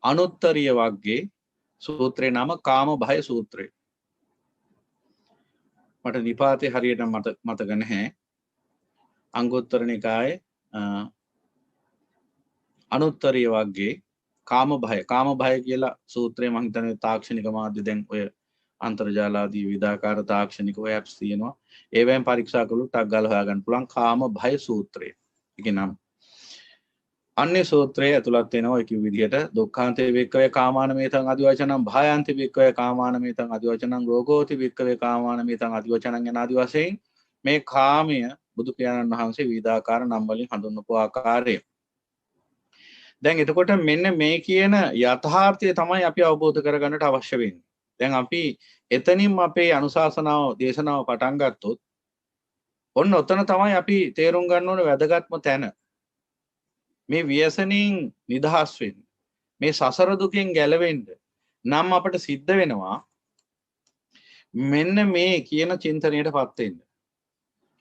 අනුත්තරීය වග්ගේ සූත්‍රේ නම කාම භය සූත්‍රය. මට නිපාතේ හරියට මතක නැහැ. අංගුත්තර නිකායේ අනුත්තරීය වග්ගේ කාම භය කියලා සූත්‍රය මම හිතන්නේ තාක්ෂණික මාධ්‍ය දැන් ඔය අන්තර්ජාල ආදී විවිධාකාර තාක්ෂණික ඇප්ස් තියෙනවා. ඒවෙන් පරීක්ෂා කළොත් ටක් ගාලා හොයාගන්න පුළුවන් කාම භය සූත්‍රය. ඒකේ නම් අන්නේ සූත්‍රයේ ඇතුළත් වෙනවා ඒ විදිහට දුක්ඛාන්තේ වික්කවේ කාමාන මේතං අදිවචනං භායාන්තේ වික්කවේ කාමාන මේතං අදිවචනං රෝගෝති වික්කවේ කාමාන මේතං අදිවචනං යන ආදි වශයෙන් මේ කාමය බුදු පියාණන් වහන්සේ විවිධාකාර නම් වලින් හඳුන්වපු ආකාරය. දැන් එතකොට මෙන්න මේ කියන යථාර්ථය තමයි අපි අවබෝධ කරගන්නට අවශ්‍ය වෙන්නේ. දැන් අපි එතනින්ම අපේ අනුශාසනාව දේශනාව පටන් ගත්තොත් ඔන්න ඔතන තමයි අපි තේරුම් ගන්න ඕනේ වැදගත්ම තැන. මේ ව්‍යසනින් නිදහස් වෙන්න, මේ සසර දුකෙන් ගැලවෙන්න නම් අපට සිද්ධ වෙනවා මෙන්න මේ කියන චින්තනයටපත් වෙන්න.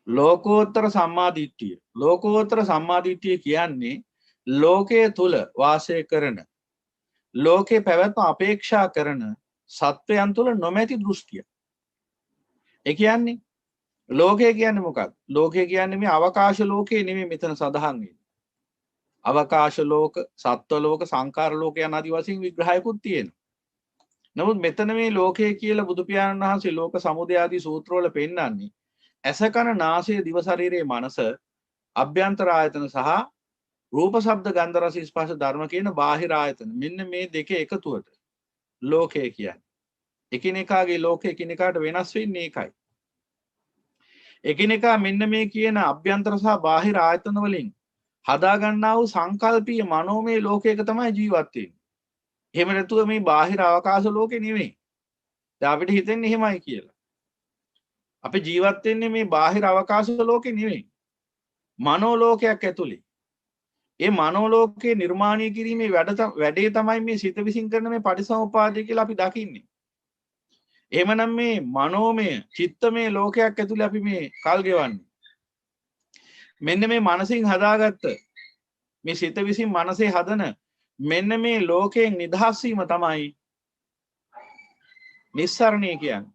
ලෝකෝත්තර සම්මාදිට්ඨිය. ලෝකෝත්තර සම්මාදිට්ඨිය කියන්නේ ලෝකයේ තුල වාසය කරන, ලෝකේ පැවැත්ම අපේක්ෂා කරන සත්වයන් තුල නොමැති දෘෂ්ටිය. ඒ කියන්නේ ලෝකය කියන්නේ මොකක්ද? ලෝකය කියන්නේ මේ අවකාශ ලෝකේ නෙමෙයි මෙතන සඳහන් වෙන්නේ. අවකාශ ලෝක, සත්ව ලෝක, සංඛාර ලෝක යන ආදි වශයෙන් විග්‍රහයකුත් තියෙනවා. නමුත් මෙතන මේ ලෝකය කියලා බුදු පියාණන් වහන්සේ ලෝක සමුදය ආදී සූත්‍රවල පෙන්නන්නේ ඇස කන නාසය දිව ශරීරයේ මනස අභ්‍යන්තර ආයතන සහ රූප ශබ්ද ගන්ධ රස ස්පර්ශ ධර්ම කියන බාහිර ආයතන. මෙන්න මේ දෙක එකතුවට ලෝකය කියන්නේ. එකිනෙකාගේ ලෝකය එකිනෙකාට වෙනස් වෙන්නේ ඒකයි. එකිනෙකා මෙන්න මේ කියන අභ්‍යන්තර සහ බාහිර ආයතන වලින් හදා ගන්නා වූ සංකල්පීය මනෝමය ලෝකයක තමයි ජීවත් වෙන්නේ. එහෙම නැතුව මේ බාහිර අවකාශ ලෝකේ නෙවෙයි. දැන් අපිට හිතෙන්නේ එහෙමයි කියලා. අපි ජීවත් වෙන්නේ මේ බාහිර අවකාශ ලෝකේ නෙවෙයි. මනෝ ලෝකයක් ඇතුලේ. ඒ මනෝ ලෝකේ නිර්මාණය කිරීමේ වැඩේ තමයි මේ සිත විසින් කරන මේ පටිසමුපාදය කියලා අපි දකින්නේ. එහෙමනම් මේ මනෝමය චිත්තමය ලෝකයක් ඇතුලේ අපි මේ කල් ගෙවන්නේ. මෙන්න මේ මනසින් හදාගත්ත මේ සිත විසින් මනසේ හදන මෙන්න මේ ලෝකයෙන් නිදහස් වීම තමයි නිස්සරණය කියන්නේ.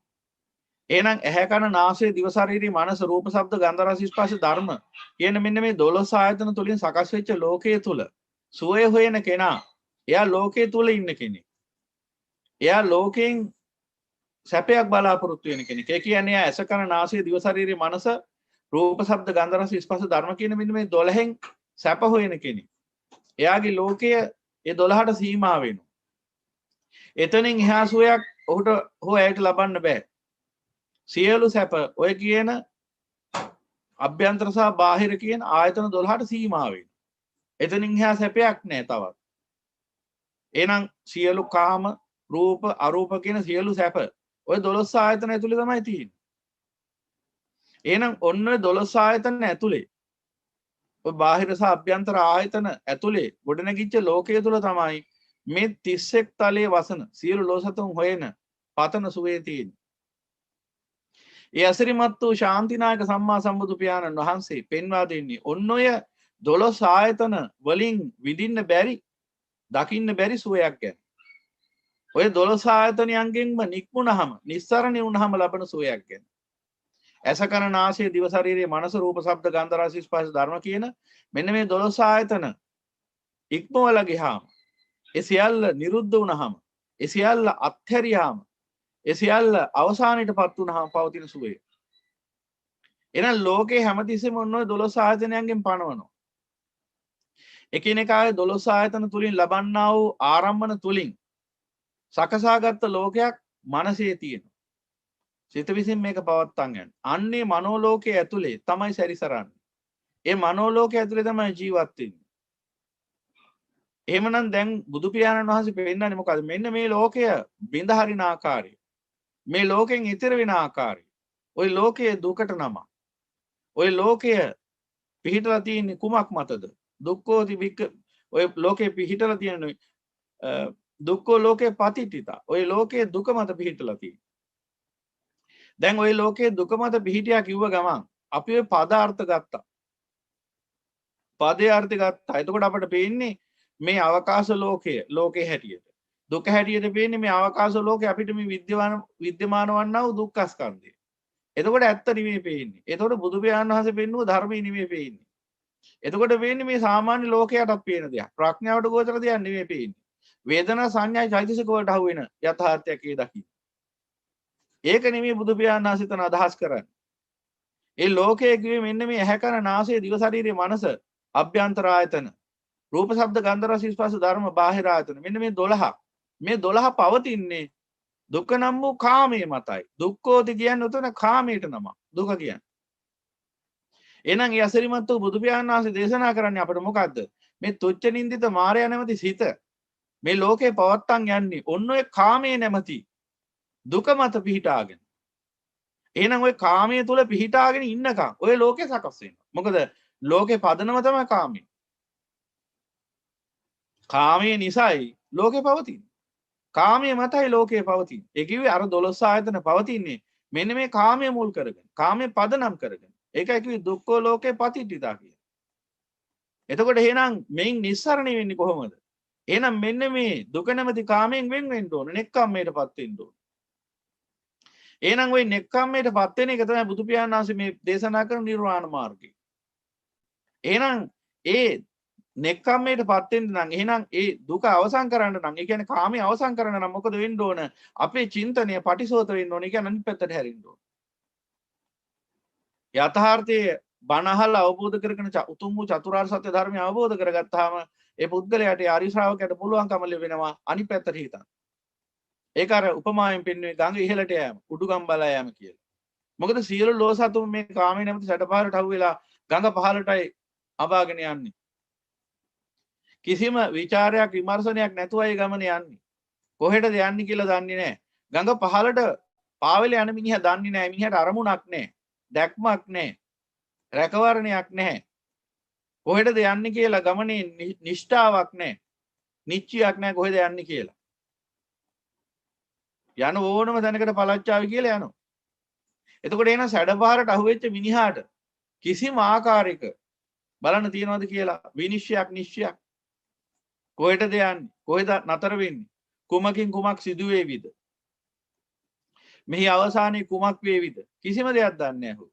එහෙනම් ඇහැ කන නාසය දිව ශරීරය මනස රූප ශබ්ද ගන්ධ රස ස්පර්ශ ධර්ම කියන මෙන්න මේ 12 ආයතන තුලින් සකස් වෙච්ච ලෝකයේ තුල සුවය හොයන කෙනා එයා ලෝකයේ තුල ඉන්න කෙනෙක්. එයා ලෝකයෙන් සැපයක් බලාපොරොත්තු වෙන කෙනෙක්. ඒ කියන්නේ ඇස කන නාසය දිව ශරීරය මනස රූප ශබ්ද ගන්ධ රස ස්පර්ශ ධර්ම කියන මෙන්න මේ 12න් සැප හොයන කෙනෙක්. එයාගේ ලෝකය ඒ 12ට සීමා වෙනවා. එතනින් එහා සුවයක් ඔහුට හෝ ඇයට ලබන්න බෑ. සියලු සැප ඔය කියන අභ්‍යන්තර සහ බාහිර කියන ආයතන 12ට සීමා වෙනවා. එතනින් එහා සැපයක් නෑ තවත්. එහෙනම් සියලු කාම රූප අරූප කියන සියලු සැප ඔය 12 ආයතන ඇතුලේ තමයි තියෙන්නේ. එහෙනම් ඔන්න 12 ආයතන ඇතුලේ ඔය බාහිර සහ අභ්‍යන්තර ආයතන ඇතුලේ ගොඩනැගිච්ච ලෝකයේ තුල තමයි මේ 31 තලයේ වසන සියලු ලෝසතුන් හොයන පතන සුවේ තියෙන්නේ. ඒ අසිරිමත් වූ ශාන්තිනායක සම්මා සම්බුදු පියාණන් වහන්සේ පෙන්වා දෙන්නේ ඔන්න ඔය 12 ආයතන වලින් විඳින්න බැරි දකින්න බැරි සුවයක් ගැන. ඔය 12 ආයතනයන්ගෙන්ම නික්මුණහම නිස්සරණි වුණහම ලබන සුවයක් ගැන. ඇස කන නාසය දිව ශරීරයේ මනස රූප ශබ්ද ගන්ධ රස ස්පර්ශ ධර්ම කියන මෙන්න මේ 12 ආයතන ඉක්මවලා ගියාම ඒ සියල්ල නිරුද්ධ වුණහම ඒ සියල්ල අත්හැරියාම ඒ සියල්ල අවසානයටපත් වුණාම පවතින සුවය. එහෙනම් ලෝකේ හැමතිස්සෙම ඔන්න ඔය 12 ආයතනයන්ගෙන් පණවනවා. එකිනෙකාගේ 12 ආයතන තුලින් ලබන්නා වූ ආරම්මන තුලින් සකසාගත් ලෝකයක් මනසේ තියෙනවා. සිත විසින් මේක පවත්තන් යන. අන්නේ මනෝලෝකයේ ඇතුලේ තමයි සැරිසරන්නේ. ඒ මනෝලෝකයේ ඇතුලේ තමයි ජීවත් වෙන්නේ. එහෙමනම් දැන් බුදු පියාණන් වහන්සේ පෙන්නන්නේ මොකද්ද? මෙන්න මේ ලෝකය බිඳ හරින ආකාරය. මේ ලෝකෙන් ඈතර වෙන ආකාරය. ওই ලෝකයේ දුකට නම. ওই ලෝකය පිහිටලා තියෙන්නේ කුමක් මතද? දුක්ඛෝති වික්ක ওই ලෝකේ පිහිටලා තියෙන්නේ දුක්ඛෝ ලෝකේ පතිතිතා. ওই ලෝකයේ දුක මත පිහිටලා තියෙන්නේ. දැන් ওই ලෝකයේ දුක මත පිහිටියා කිව්ව ගමන් අපි ওই පදාර්ථ ගත්තා. පදේ අර්ථ ගත්තා. එතකොට අපිට පේන්නේ මේ අවකාශ ලෝකයේ හැටියට. දුක හැටියට පේන්නේ මේ අවකාශ ලෝකේ අපිට මේ විද්‍යමාන වන්නා වූ දුක්ඛ ස්කන්ධය. එතකොට ඇත්ත නෙමෙයි පේන්නේ. එතකොට බුදු පියාණන් වහන්සේ පෙන්නුව ධර්මයේ නෙමෙයි පේන්නේ. එතකොට වෙන්නේ මේ සාමාන්‍ය ලෝකයටත් පේන දෙයක්. ප්‍රඥාවට ගෝචර දෙයක් නෙමෙයි පේන්නේ. වේදනා සංඥා චෛතසික වලට අහු වෙන යථාර්ථයක් ඒ දකින්න. ඒක නෙමෙයි බුදු පියාණන් වහන්සේ තන අදහස් කරන්නේ. ඒ ලෝකයේ කිව්වේ මෙන්න මේ ඇහැ කන නාසය දිව ශරීරයේ මනස අභ්‍යන්තර ආයතන රූප ශබ්ද ගන්ධ රස ස්පර්ශ ධර්ම බාහිර ආයතන මෙන්න මේ 12ක්. මේ 12 පවතින්නේ දුක්ඛ නම් වූ කාමයේ මතයි. දුක්ඛෝති කියන්නේ උතන කාමයට නම. දුක කියන්නේ. එහෙනම් ඒ අසිරිමත් වූ බුදු පියාණන් වහන්සේ දේශනා කරන්නේ අපිට මොකද්ද? මේ තුච්ච නින්දිත මායя නැමැති සිත මේ ලෝකේ පවත්තන් යන්නේ ඔන්න ඔය කාමයේ නැමැති දුක මත පිහිටාගෙන. එහෙනම් ඔය කාමයේ තුල පිහිටාගෙන ඉන්නකම් ඔය ලෝකේ සකස් වෙනවා. මොකද ලෝකේ පදනම තමයි කාමයේ. කාමයේ නිසායි ලෝකේ පවතින්නේ. කාමයේ මතයි ලෝකේ පවතින්නේ. ඒ කිව්වේ අර 12 ආයතන පවතින්නේ මෙන්න මේ කාමයේ මුල් කරගෙන. කාමයේ පදනම් කරගෙන. ඒකයි කිව්වේ දුක්ඛ ලෝකේ පතිට්ඨිතා කියලා. එතකොට එහෙනම් මෙයින් නිස්සරණය වෙන්නේ කොහොමද? එහෙනම් මෙන්න මේ දුක නැමැති කාමයෙන් වෙන් වෙන්න ඕන. නෙක්ඛම්මයටපත් වෙන්න ඕන. එහෙනම් ওই නෙක්ඛම්මයටපත් වෙන එක තමයි බුදු පියාණන් වහන්සේ මේ දේශනා කරන නිර්වාණ මාර්ගය. එහෙනම් ඒ නෙක්ඛම්මයටපත් වෙන්න නම් එහෙනම් ඒ දුක අවසන් කරන්න නම් ඒ කියන්නේ කාමයේ අවසන් කරන්න නම් මොකද වෙන්න ඕන? අපේ චින්තනය පටිසෝත වෙන්න ඕන. ඒ කියන්නේ අනිත් පැත්තට හැරෙන්න ඕන. යථාර්ථයේ බණ අහලා අවබෝධ කරගෙන උතුම් වූ චතුරාර්ය සත්‍ය ධර්මය අවබෝධ කරගත්තාම ඒ පුද්ගලයාට ආරි ශ්‍රාවකයට පුළුවන්කම ලැබෙනවා අනිත් පැත්තට හිතන්න. ඒක අර උපමාවෙන් පෙන්වන්නේ ගඟ ඉහළට යෑම, උඩුගම් බලා යෑම කියලා. මොකද සියලු ලෝසතුන් මේ කාමයේ නැමැති සැඩපාරට අහු වෙලා ගඟ පහළටයි අබාගෙන යන්නේ. කිසිම ਵਿਚාරයක් විමර්ශනයක් නැතුවයි ගමන යන්නේ. කොහෙටද යන්නේ කියලා දන්නේ නැහැ. ගඟ පහළට පාවෙල යන මිනිහා දන්නේ නැහැ. මිනිහට අරමුණක් නැහැ. දැක්මක් නැහැ. රැකවරණයක් නැහැ. කොහෙටද යන්නේ කියලා ගමනේ නිෂ්ඨාවක් නැහැ. නිශ්චයක් නැහැ කොහෙද යන්නේ කියලා. යන ඕනම තැනකට පළච්චාවි කියලා යනවා. එතකොට එන සැඩපාරට අහුවෙච්ච මිනිහාට කිසිම ආකාරයක බලන්න තියනවද කියලා විනිශ්චයක් නිශ්චයක් කොහෙටද යන්නේ කොහෙද නතර වෙන්නේ කුමකින් කුමක් සිදු වේවිද මෙහි අවසානයේ කුමක් වේවිද කිසිම දෙයක් දන්නේ නැහැ.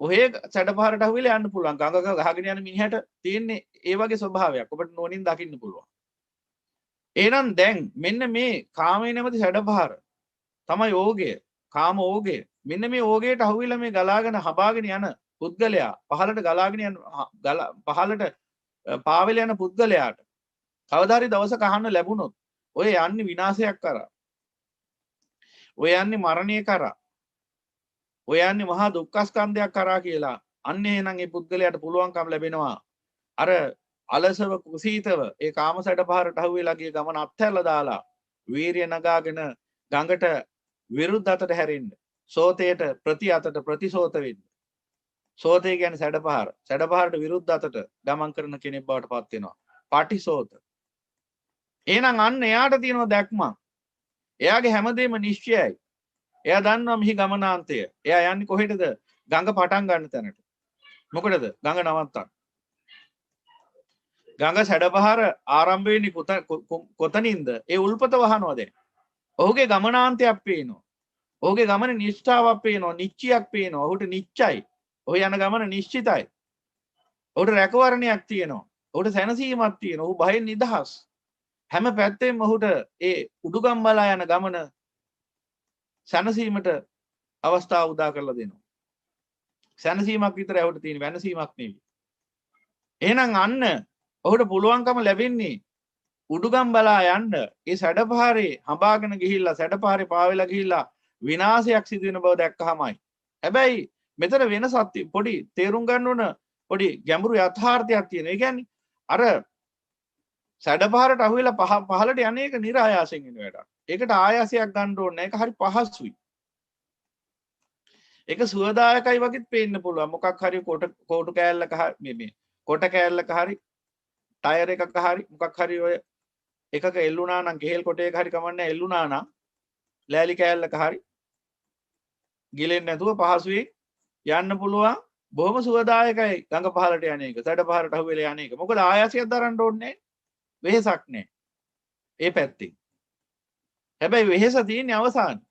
ඔහේ සැඩපාරට අහුවෙලා යන්න පුළුවන්. ගඟක ගහගෙන යන මිනිහට තියෙන්නේ ඒ වගේ ස්වභාවයක්. ඔබට නෝනින් දකින්න පුළුවන්. එහෙනම් දැන් මෙන්න මේ කාමයේ නැමැති සැඩපහර තමයි ඕගය. කාම ඕගය. මෙන්න මේ ඕගයට අහුවිලා මේ ගලාගෙන හබාගෙන යන පුද්ගලයා පහළට ගලාගෙන යන පහළට පාවෙල යන පුද්ගලයාට කවදා හරි දවසක අහන්න ලැබුණොත් ඔය යන්නේ විනාශයක් කරා. ඔය යන්නේ මරණය කරා. ඔය යන්නේ මහා දුක්ඛ ස්කන්ධයක් කරා කියලා. අන්න එහෙනම් ඒ පුද්ගලයාට පුළුවන්කම ලැබෙනවා අර අලසව කුසීතව ඒ කාමසඩ පහරට අහුවෙලා ගිය ගමන අත්හැරලා දාලා වීරිය නගාගෙන ගඟට විරුද්ධ අතට හැරෙන්න. සෝතයට ප්‍රති අතට ප්‍රතිසෝත වෙන්න. සෝතය කියන්නේ සැඩපහර. සැඩපහරට විරුද්ධ අතට ගමන් කරන කෙනෙක් බවට පත් වෙනවා. පටිසෝත. එහෙනම් අන්න එයාට තියෙනවා දැක්මක්. එයාගේ හැමදේම නිශ්චයයි. එයා දන්නවා මෙහි ගමනාන්තය. එයා යන්නේ කොහෙටද? ගඟ පටන් ගන්න තැනට. මොකටද? ගඟ නවත්තන්න. ගඟ සැඩපහර ආරම්භ වෙන්නේ කොතනින්ද? ඒ උල්පත වහනවා දැන්. ඔහුගේ ගමනාන්තයක් පේනවා. ඔහුගේ ගමන නිෂ්ඨාවක් පේනවා. නිශ්චයක් පේනවා. ඔහුට නිශ්චයි. ඔහු යන ගමන නිශ්චිතයි. ඔහුට රැකවරණයක් තියෙනවා. ඔහුට සැනසීමක් තියෙනවා. ඔහු බයෙන් නිදහස්. හැම පැත්තෙම ඔහුට ඒ උඩුගම් බලා යන ගමන සැනසීමට අවස්ථාව උදා කරලා දෙනවා. සැනසීමක් විතරයි ඔහුට තියෙන වෙනසීමක් නෙවෙයි. එහෙනම් අන්න ඔහුට පුළුවන්කම ලැබෙන්නේ උඩුගම් බලා යන්න ඒ සැඩපහරේ හඹාගෙන ගිහිල්ලා සැඩපහරේ පාවෙලා ගිහිල්ලා විනාශයක් සිදු වෙන බව දැක්කහමයි. හැබැයි මෙතන වෙනසක් පොඩි තේරුම් ගන්න ඕන පොඩි ගැඹුරු යථාර්ථයක් තියෙනවා. ඒ කියන්නේ අර සැඩපහරට අහුවෙලා පහළට යන්නේ ඒක નિરાයාසයෙන් වෙන වැඩක්. ඒකට ආයාසයක් ගන්න ඕනේ නැහැ. ඒක හරි පහසුයි. ඒක සුවදායකයි වගේත් පේන්න පුළුවන්. මොකක් හරි කොටු කෑල්ලක මේ කොට කෑල්ලක හරි ටයර් එකක හරි මොකක් හරි ඔය එකක එල්ලුණා නම් ගෙහෙල් කොටයක හරි කමන්නේ එල්ලුණා නම් ලෑලි කෑල්ලක හරි ගිලෙන්නේ නැතුව පහසුවෙන් යන්න පුළුවන් බොහොම සුවදායකයි ගඟ පහළට යන එක, සැඩ පහළට අහුවෙලා යන එක. මොකද ආයාසයක් දරන්න ඕනේ වෙහෙසක් නැහැ ඒ පැත්තෙන්. හැබැයි වෙහෙස තියෙන්නේ අවසානයේ.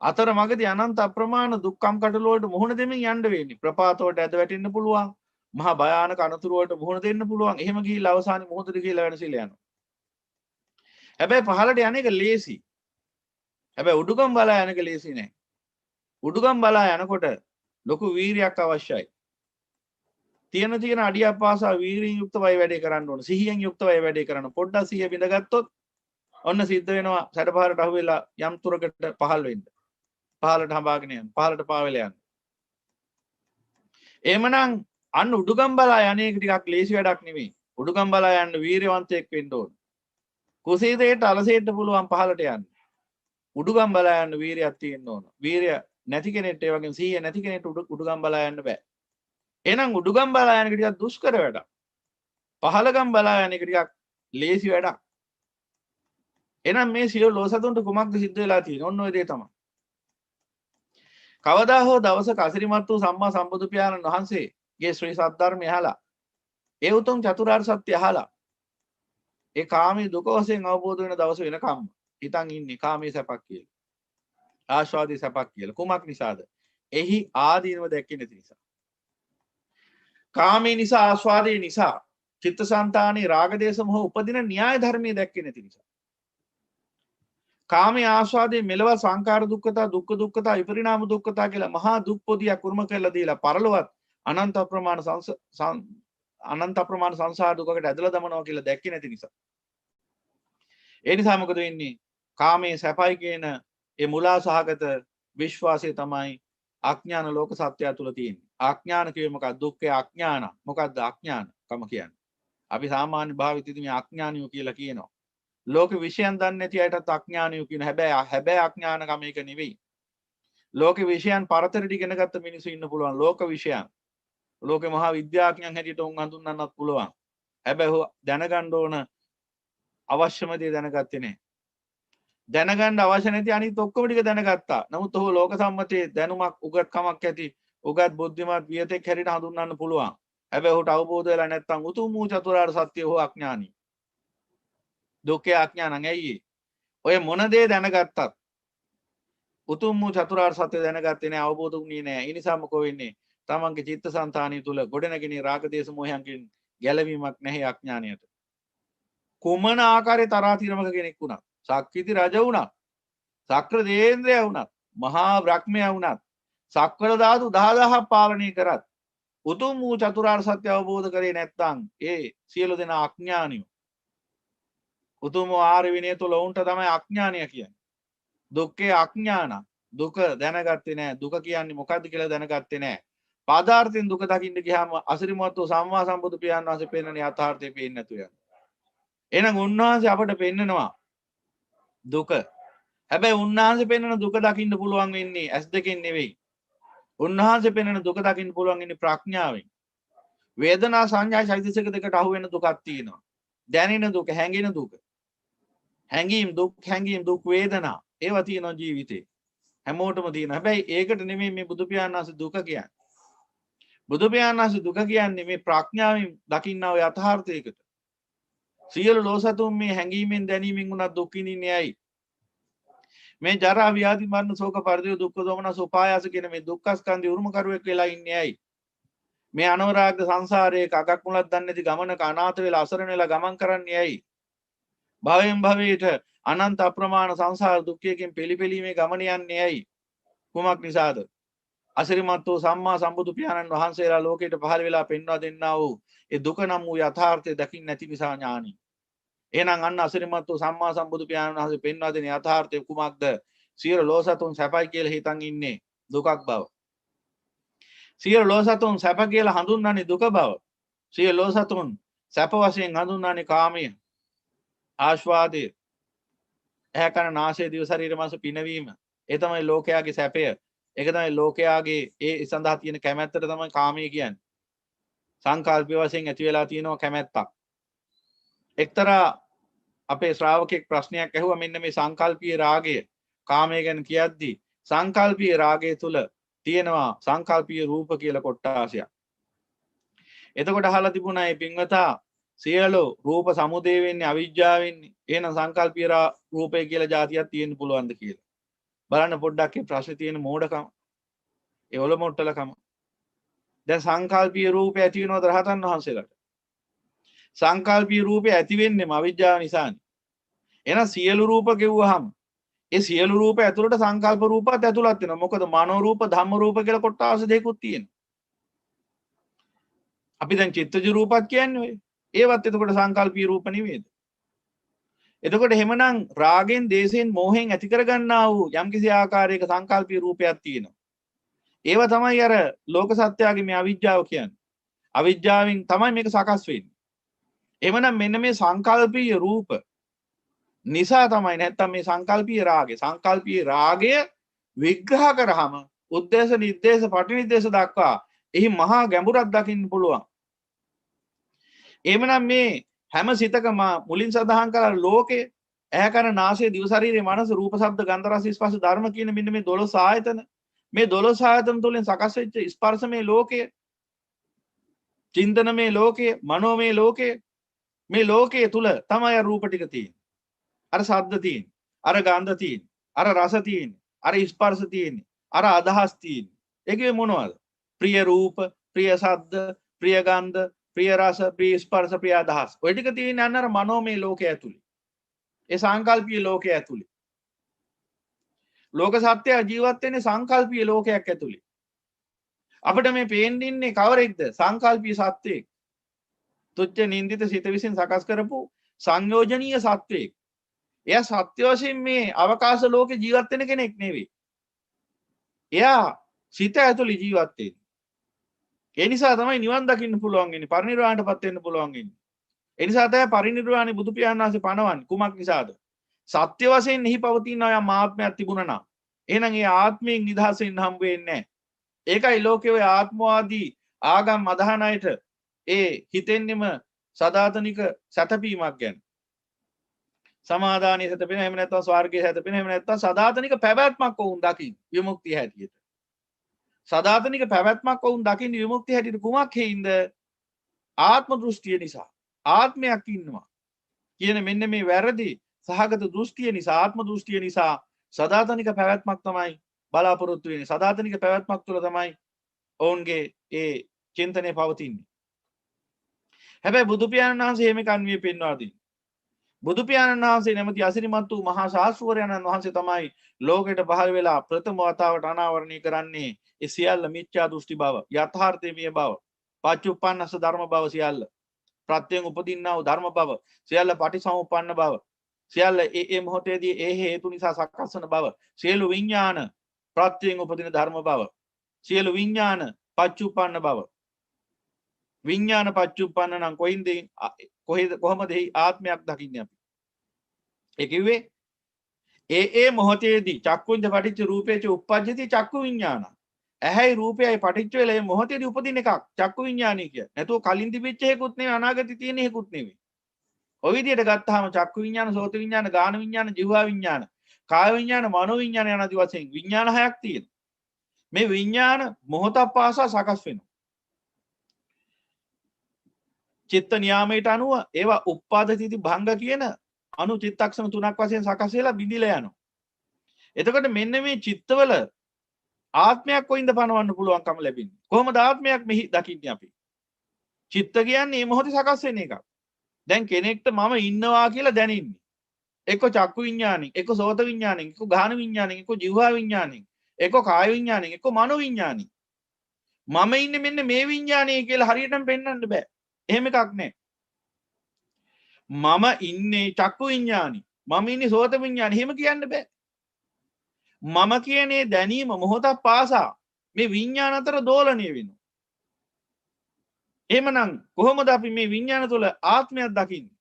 අතර මගදී අනන්ත අප්‍රමාණ දුක්ඛම් කටළු වලට මුහුණ දෙමින් යන්න වෙන්නේ. ප්‍රපාත වලට ඇද වැටෙන්න පුළුවන්. මහා භයානක අනතුරු වලට මුහුණ දෙන්න පුළුවන්. එහෙම ගිහිල්ලා අවසානයේ මොහොතට ගිහිල්ලා වෙනසිල යනවා. හැබැයි පහළට යන එක ලේසි. හැබැයි උඩුගම් බලා යන එක ලේසි නෑ. උඩුගම් බලා යනකොට ලොකු වීරියක් අවශ්‍යයි. තියෙන අඩියක් පාසා වීරියෙන් යුක්තවයි වැඩේ කරන්න ඕන. සිහියෙන් යුක්තවයි වැඩේ කරන්න. පොඩ්ඩක් සිහිය බිඳගත්තොත් ඔන්න සිද්ධ වෙනවා සැඩපහරට අහුවෙලා යම් තුරකට පහළ වෙන්න. පහළට හඹාගෙන යන්න. පහළට පාවෙලා යන්න. එහෙමනම් අන්න උඩුගම් බලා යන්නේ ටිකක් ලේසි වැඩක් නෙමෙයි. උඩුගම් බලා යන්න වීරියවන්තයෙක් වෙන්න ඕන. කුසීතයට අලසෙන්න පුළුවන් පහළට යන්න. උඩුගම් බලා යන්න වීරියක් තියෙන්න ඕන. වීරිය නැති කෙනෙක්ට ඒ වගේම සිහිය නැති කෙනෙක්ට උඩුගම් බලා යන්න බෑ. එහෙනම් උඩුගම් බලා යන එක ටිකක් දුෂ්කර වැඩක්. පහළගම් බලා යන එක ටිකක් ලේසි වැඩක්. එහෙනම් මේ සියලු ලෝසතුන්ට කුමක්ද සිද්ධ වෙලා තියෙන්නේ? ඔන්න ඔය දේ තමයි. කවදා හෝ දවසක අසිරිමත් වූ සම්මා සම්බුදු පියාණන් වහන්සේගේ ශ්‍රී සද්ධර්මය අහලා ඒ උතුම් චතුරාර්ය සත්‍ය අහලා ඒ කාමී දුක වශයෙන් අවබෝධ වෙන දවස වෙනකම් හිතන් ඉන්නේ කාමී සැපක් කියලා. ආස්වාදී සැපක් කියලා. කුමක් නිසාද? එහි ආදීනව දැක්කේ නැති නිසා. කාමී නිසා ආස්වාදී නිසා චිත්තසංතානයේ රාග දේශ මොහ උපදින න්‍යාය ධර්මයේ දැක්කේ නැති නිසා. කාමී ආස්වාදයේ මෙලව සංකාර දුක්ඛතා දුක්ඛ දුක්ඛතා විපරිණාම දුක්ඛතා කියලා මහා දුක් පොදියක් උරුම කරලා දීලා පරලොවත් අනන්ත අප්‍රමාණ සංසාර දුකකට ඇදලා දමනවා කියලා දැක්කේ නැති නිසා. ඒ නිසා මොකද වෙන්නේ? කාමයේ සැපයි කියන ඒ මුලා සහගත විශ්වාසය තමයි අඥාන ලෝක සත්‍යය තුල තියෙන්නේ. අඥාන කියේ මොකක්ද? දුක්ඛේ අඥාන. මොකක්ද අඥානකම කියන්නේ? අපි සාමාන්‍ය භාවිතයේදී මේ අඥානියෝ කියලා කියනවා. ලෝක විෂයන් දන්නේ නැති අයටත් අඥානියෝ කියන හැබැයි අඥානකම එක නෙවෙයි. ලෝක විෂයන් පරතරට ඉගෙන ගත්ත මිනිස්සු ඉන්න පුළුවන්. ලෝක විෂයන් ලෝකේ මහා විද්‍යාඥයන් හැටියට උන් හඳුන්වන්නත් පුළුවන්. හැබැයි දැනගන්න ඕන අවශ්‍යම දේ දැනගත්තේ නැහැ. දැනගන්න අවශ්‍ය නැති අනිත් ඔක්කොම ටික දැනගත්තා. නමුත් ඔහු ලෝක සම්මතයේ දැනුමක් උගත්කමක් ඇති උගත් බුද්ධිමත් වියතෙක් හැටියට හඳුන්වන්න පුළුවන්. හැබැයි ඔහුට අවබෝධ වෙලා නැත්නම් උතුම් වූ චතුරාර්ය සත්‍ය ඔහු අඥානී. දුක්ඛේ අඥානං ඇයි? ඔය මොන දේ දැනගත්තත් උතුම් වූ චතුරාර්ය සත්‍ය දැනගත්තේ නැහැ, අවබෝධ වුණේ නැහැ. ඒ නිසා මොකෝ වෙන්නේ? තමන්ගේ චිත්තසංතානිය තුල ගොඩනැගෙන රාග දේශ මොහයන්ගෙන් ගැලවීමක් නැහැ අඥානයට. කුමන ආකාරයේ තරාතිරමක කෙනෙක් වුණත්, සක්විති රජ වුණත්, සක්‍ර දේවේන්ද්‍රය වුණත්, මහා බ්‍රහ්මයා වුණත්, සක්වල ධාතු 10000ක් පාලනය කරත් උතුම් වූ චතුරාර්ය සත්‍ය අවබෝධ කරේ නැත්නම් ඒ සියලු දෙනා අඥානියෝ. උතුම් ආර්ය විනය තුල උන්ට තමයි අඥානිය කියන්නේ. දුක්ඛේ අඥාන. දුක දැනගත්තේ නැහැ. දුක කියන්නේ මොකද්ද කියලා දැනගත්තේ නැහැ. පදාර්ථයෙන් දුක දකින්න ගියාම අසිරිමත් වූ සම්මා සම්බුදු පියාණන් වහන්සේ පෙන්වන යථාර්ථය පේන්නේ නැතු යනවා. එහෙනම් උන්වහන්සේ අපට පෙන්නනවා දුක. හැබැයි උන්වහන්සේ පෙන්වන දුක දකින්න පුළුවන් වෙන්නේ ඇස් දෙකෙන් නෙවෙයි. උන්වහන්සේ පෙන්වන දුක දකින්න පුළුවන් වෙන්නේ ප්‍රඥාවෙන්. වේදනා සංඥා චෛතසික දෙකට අහු වෙන දුකක් තියෙනවා. දැනෙන දුක, හැඟෙන දුක. හැඟීම් දුක් වේදනා ඒවා තියෙනවා ජීවිතේ. හැමෝටම තියෙනවා. හැබැයි ඒකට නෙමෙයි මේ බුදු පියාණන් වහන්සේ දුක කියන්නේ. බුදු පියාණන් වහන්සේ දුක කියන්නේ මේ ප්‍රඥාවෙන් දකින්නා වූ යථාර්ථයකට. සියලු ලෝසතුන් මේ හැඟීමෙන් දැනීමෙන් උනත් දුක් විඳින්නේ ඇයි? මේ ජරා ව්‍යාධි මරණ ශෝක පරිදේ දුක්ඛ දෝමනස උපායාස කියන මේ දුක්ඛ ස්කන්ධය උරුම කරුවෙක් වෙලා ඉන්නේ ඇයි? මේ අනවරාග්ද සංසාරයේ කගක් මුලක් දන්නේ නැති ගමනක අනාථ වෙලා අසරණ වෙලා ගමන් කරන්නේ ඇයි? භවයෙන් භවයට අනන්ත අප්‍රමාණ සංසාර දුක්ඛයෙන් පිළිපෙලීමේ ගමන යන්නේ ඇයි? කුමක් නිසාද? අසිරිමත් වූ සම්මා සම්බුදු පියාණන් වහන්සේලා ලෝකයට පහළ වෙලා පෙන්වා දෙන්නා වූ ඒ දුක නම් වූ යථාර්ථය දකින්න නැති නිසා ඥානි. එහෙනම් අන්න අසිරිමත් වූ සම්මා සම්බුදු පියාණන් වහන්සේ පෙන්වා දෙන යථාර්ථය කුමක්ද? සියලු ලෝසතුන් සැපයි කියලා හිතන් ඉන්නේ දුකක් බව. සියලු ලෝසතුන් සැප කියලා හඳුන්වන්නේ දුක බව. සියලු ලෝසතුන් සැප වශයෙන් හඳුන්වන්නේ කාමය, ආස්වාදය, ඇහැ කන නාසය දිව ශරීර මනස පිනවීම. ඒ තමයි ලෝකයාගේ සැපය. ඒක තමයි ලෝකයාගේ ඒ සඳහා තියෙන කැමැත්තට තමයි කාමය කියන්නේ. සංකල්පය වශයෙන් ඇති වෙලා තියෙනවා කැමැත්තක්. එක්තරා අපේ ශ්‍රාවකෙක් ප්‍රශ්නයක් ඇහුවා මෙන්න මේ සංකල්පීය රාගය කාමය ගැන කියද්දී සංකල්පීය රාගය තුල තියෙනවා සංකල්පීය රූප කියලා කොටාසයක්. එතකොට අහලා තිබුණා මේ පින්වතා සියලු රූප සමුදේ වෙන්නේ අවිජ්ජාවෙන්නේ. එහෙනම් සංකල්පීය රූපය කියලා જાතියක් තියෙන්න පුළුවන්ද කියලා. බලන්න පොඩ්ඩක් මේ ප්‍රශ්නේ තියෙන මෝඩකම. ඒ ඔල මොට්ටලකම. දැන් සංකල්පීය රූපය ඇති වෙනවද රහතන් වහන්සේලාට? සංකල්පීය රූපය ඇති වෙන්නේම අවිජ්ජාව නිසානේ. එහෙනම් සියලු රූප ගෙවුවහම ඒ සියලු රූප ඇතුළට සංකල්ප රූපات ඇතුළත් වෙනවා. මොකද මනෝ රූප ධම්ම රූප කියලා කොටස් දෙකකුත් තියෙනවා. අපි දැන් චිත්තජ රූපات කියන්නේ ඔය. ඒවත් එතකොට සංකල්පීය රූප නෙවෙයිද? එතකොට එහෙමනම් රාගෙන්, දේශෙන්, මෝහෙන් ඇති කරගන්නා වූ යම්කිසි ආකාරයක සංකල්පීය රූපයක් තියෙනවා. ඒව තමයි අර ලෝක සත්‍යයේ මේ අවිජ්ජාව කියන්නේ. අවිජ්ජාවෙන් තමයි මේක සකස් වෙන්නේ. එහෙමනම් මෙන්න මේ සංකල්පීය රූප නිසා තමයි නැත්තම් මේ සංකල්පීය රාගය විග්‍රහ කරාම උද්දේශ නිर्देश පටිනිर्देश දක්වා එහි මහා ගැඹුරක් දකින්න පුළුවන්. එහෙමනම් මේ හැම සිතකම මුලින් සඳහන් කළ ලෝකයේ ඇහැ කන නාසය දිව ශරීරය මනස රූප ශබ්ද ගන්ධ රස ස්පර්ශ ධර්ම කියන මෙන්න මේ 12 ආයතන මේ 12 ආයතන තුලින් සකස් වෙච්ච ස්පර්ශමය ලෝකය, චින්තනමය ලෝකය, මනෝමය ලෝකය, මේ ලෝකයේ තුල තමයි රූප ටික තියෙන්නේ. අර ශබ්ද තියෙන්නේ, අර ගන්ධ තියෙන්නේ, අර රස තියෙන්නේ, අර ස්පර්ශ තියෙන්නේ, අර අදහස් තියෙන්නේ. ඒකේ මොනවද? ප්‍රිය රූප, ප්‍රිය ශබ්ද, ප්‍රිය ගන්ධ, ප්‍රිය රස, ප්‍රිය ස්පර්ශ, ප්‍රිය අදහස්. ඔය ටික තියෙන්නේ අන්න අර මනෝමය ලෝකයේ ඇතුලේ. ඒ සංකල්පීය ලෝකයේ ඇතුලේ. ලෝක සත්‍ය ජීවත් වෙන්නේ සංකල්පීය ලෝකයක් ඇතුලේ. අපිට මේ පේන්නේ ඉන්නේ කවරෙක්ද? සංකල්පීය සත්‍යයක්. තුච්ච නින්දිත සිත විසින් සකස් කරපු සංයෝජනීය සත්‍යයක්. එයා සත්‍ය වශයෙන් මේ අවකාශ ලෝකේ ජීවත් වෙන කෙනෙක් නෙවෙයි. එයා සිත ඇතුලේ ජීවත් වෙන්නේ. ඒ නිසා තමයි නිවන් දකින්න පුළුවන් වෙන්නේ. පරිනිර්වාණයටපත් වෙන්න පුළුවන් වෙන්නේ. ඒ නිසා තමයි පරිනිර්වාණය බුදු පියාණන් වහන්සේ පනවන්නේ. කුමක් නිසාද? සත්‍ය වශයෙන් එහි පවතින යම් ආත්මයක් තිබුණා නම් එහෙනම් ඒ ආත්මයෙන් නිදහස් වෙන්න හම්බ වෙන්නේ නැහැ. ඒකයි ලෝකයේ ඔය ආත්මවාදී ආගම් අදහන අයට ඒ හිතෙන්නෙම සදාතනික සැතපීමක් ගැන. සමාදානයේ සැතපෙන එහෙම නැත්නම් ස්වර්ගයේ සැතපෙන එහෙම නැත්නම් සදාතනික පැවැත්මක් වුන් දකින්න විමුක්තිය හැටියට. සදාතනික පැවැත්මක් වුන් දකින්න විමුක්තිය හැටියට කුමක් හේින්ද? ආත්ම දෘෂ්ටිය නිසා. ආත්මයක් ඉන්නවා කියන මෙන්න මේ වැරදි සහගත දෘෂ්ටිය නිසා, ආත්ම දෘෂ්ටිය නිසා සදාතනික පැවැත්මක් තමයි බලාපොරොත්තු වෙන්නේ. සදාතනික පැවැත්මක් තුළ තමයි ඔවුන්ගේ ඒ චින්තනය පවතින්නේ. හැබැයි බුදු පියාණන් වහන්සේ එහෙම කන්විය පෙන්වා දෙන්නේ. බුදු පියාණන් වහන්සේ නැමැති අසිරිමත් වූ මහා ශාස්ත්‍රවරයන්න් වහන්සේ තමයි ලෝකෙට පහළ වෙලා ප්‍රථම වතාවට අනාවරණය කරන්නේ ඒ සියල්ල මිත්‍යා දෘෂ්ටි බව, යථාර්ථයේ බව, පච්චුප්පන්නස ධර්ම බව සියල්ල. ප්‍රත්‍යයෙන් උපදින්නා වූ ධර්ම බව, සියල්ල පටිසමුප්පන්න බව, සියල්ල ඒ මොහොතේදී ඒ හේතු නිසා සකස් වන බව, සියලු විඥාන ප්‍රත්‍යයෙන් උපදින ධර්ම බව, සියලු විඥාන පච්චුප්පන්න බව. විඥාන පච්චුප්පන්න නම් කොහොමද ආත්මයක් දකින්නේ අපි? ඒ කිව්වේ ඒ මොහොතේදී චක්කුංජ පටිච්ච රූපේච උප්පජ්ජති චක්කු විඥාන. ඇහැයි රූපයයි පටිච්ච වෙලා මේ මොහොතේදී උපදින එකක් චක්කු විඥානයි කිය. නැතුව කලින් තිබිච්ච එකකුත් නෙවෙයි, අනාගතේ තියෙන එකකුත් නෙවෙයි. ඔය විදිහට ගත්තාම චක්කු විඥාන, සෝත විඥාන, ගාන විඥාන, જીවා විඥාන, කාය විඥාන, මනෝ විඥාන යන ආදී වශයෙන් විඥාන හයක් තියෙනවා. මේ විඥාන මොහොතක් පාසා සකස් වෙනවා. චිත්ත නියාමයට අනුව ඒවා උප්පාදතිති භංග කියන අනු චිත්තක්ෂණ තුනක් වශයෙන් සකස් වෙලා බිඳිලා යනවා. එතකොට මෙන්න මේ චිත්තවල ආත්මයක් කොයින්ද පනවන්න පුළුවන්කම ලැබෙන්නේ? කොහොමද ආත්මයක් මෙහි දකින්නේ අපි? චිත්ත කියන්නේ මේ මොහොතේ සකස් වෙන එකක්. දැන් කෙනෙක්ට මම ඉන්නවා කියලා දැනෙන්නේ. එක්ක චක්කු විඥාණයෙන්, එක්ක සෝත විඥාණයෙන්, එක්ක ගාන විඥාණයෙන්, එක්ක જીවා විඥාණයෙන්, එක්ක කාය විඥාණයෙන්, එක්ක මනෝ විඥාණයෙන්. මම ඉන්නේ මෙන්න මේ විඥාණය කියලා හරියටම පෙන්වන්න බෑ. එහෙම එකක් නැහැ. මම ඉන්නේ චක්කු විඥාණි, මම ඉන්නේ සෝත විඥාණි, එහෙම කියන්න බෑ. මම කියන්නේ දැනීම මොහොතක් පාසා මේ විඥාන අතර දෝලණය වෙනවා. එහෙමනම් කොහොමද අපි මේ විඥාන තුළ ආත්මයක් දකින්නේ?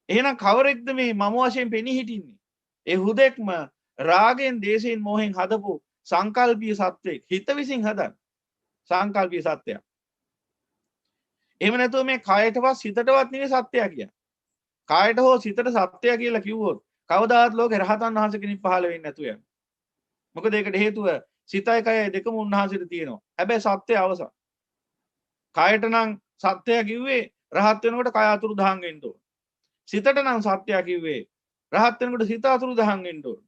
එහෙනම් කවරෙක්ද මේ මම වශයෙන් පෙනී හිටින්නේ? ඒ හුදෙක්ම රාගෙන්, දේශයෙන්, මොහෙන් හදපු සංකල්පීය සත්‍යයක්. හිත විසින් හදන සංකල්පීය සත්‍යයක්. එහෙම නැතුව මේ කායයටවත් සිතටවත් නෙවෙයි සත්‍යය කියන්නේ. කායයට හෝ සිතට සත්‍යය කියලා කිව්වොත් කවදාවත් ලෝකේ රහතන් වහන්සේ කෙනෙක් පහළ වෙන්නේ නැතු යනවා. මොකද ඒකට හේතුව සිතයි කයයි දෙකම උන්වහන්සේට තියෙනවා. හැබැයි සත්‍ය අවසන්. කයට නම් සත්‍යය කිව්වේ රහත් වෙනකොට කය අතුරුදහන් වෙන්න ඕන. සිතට නම් සත්‍යය කිව්වේ රහත් වෙනකොට සිත අතුරුදහන් වෙන්න ඕන.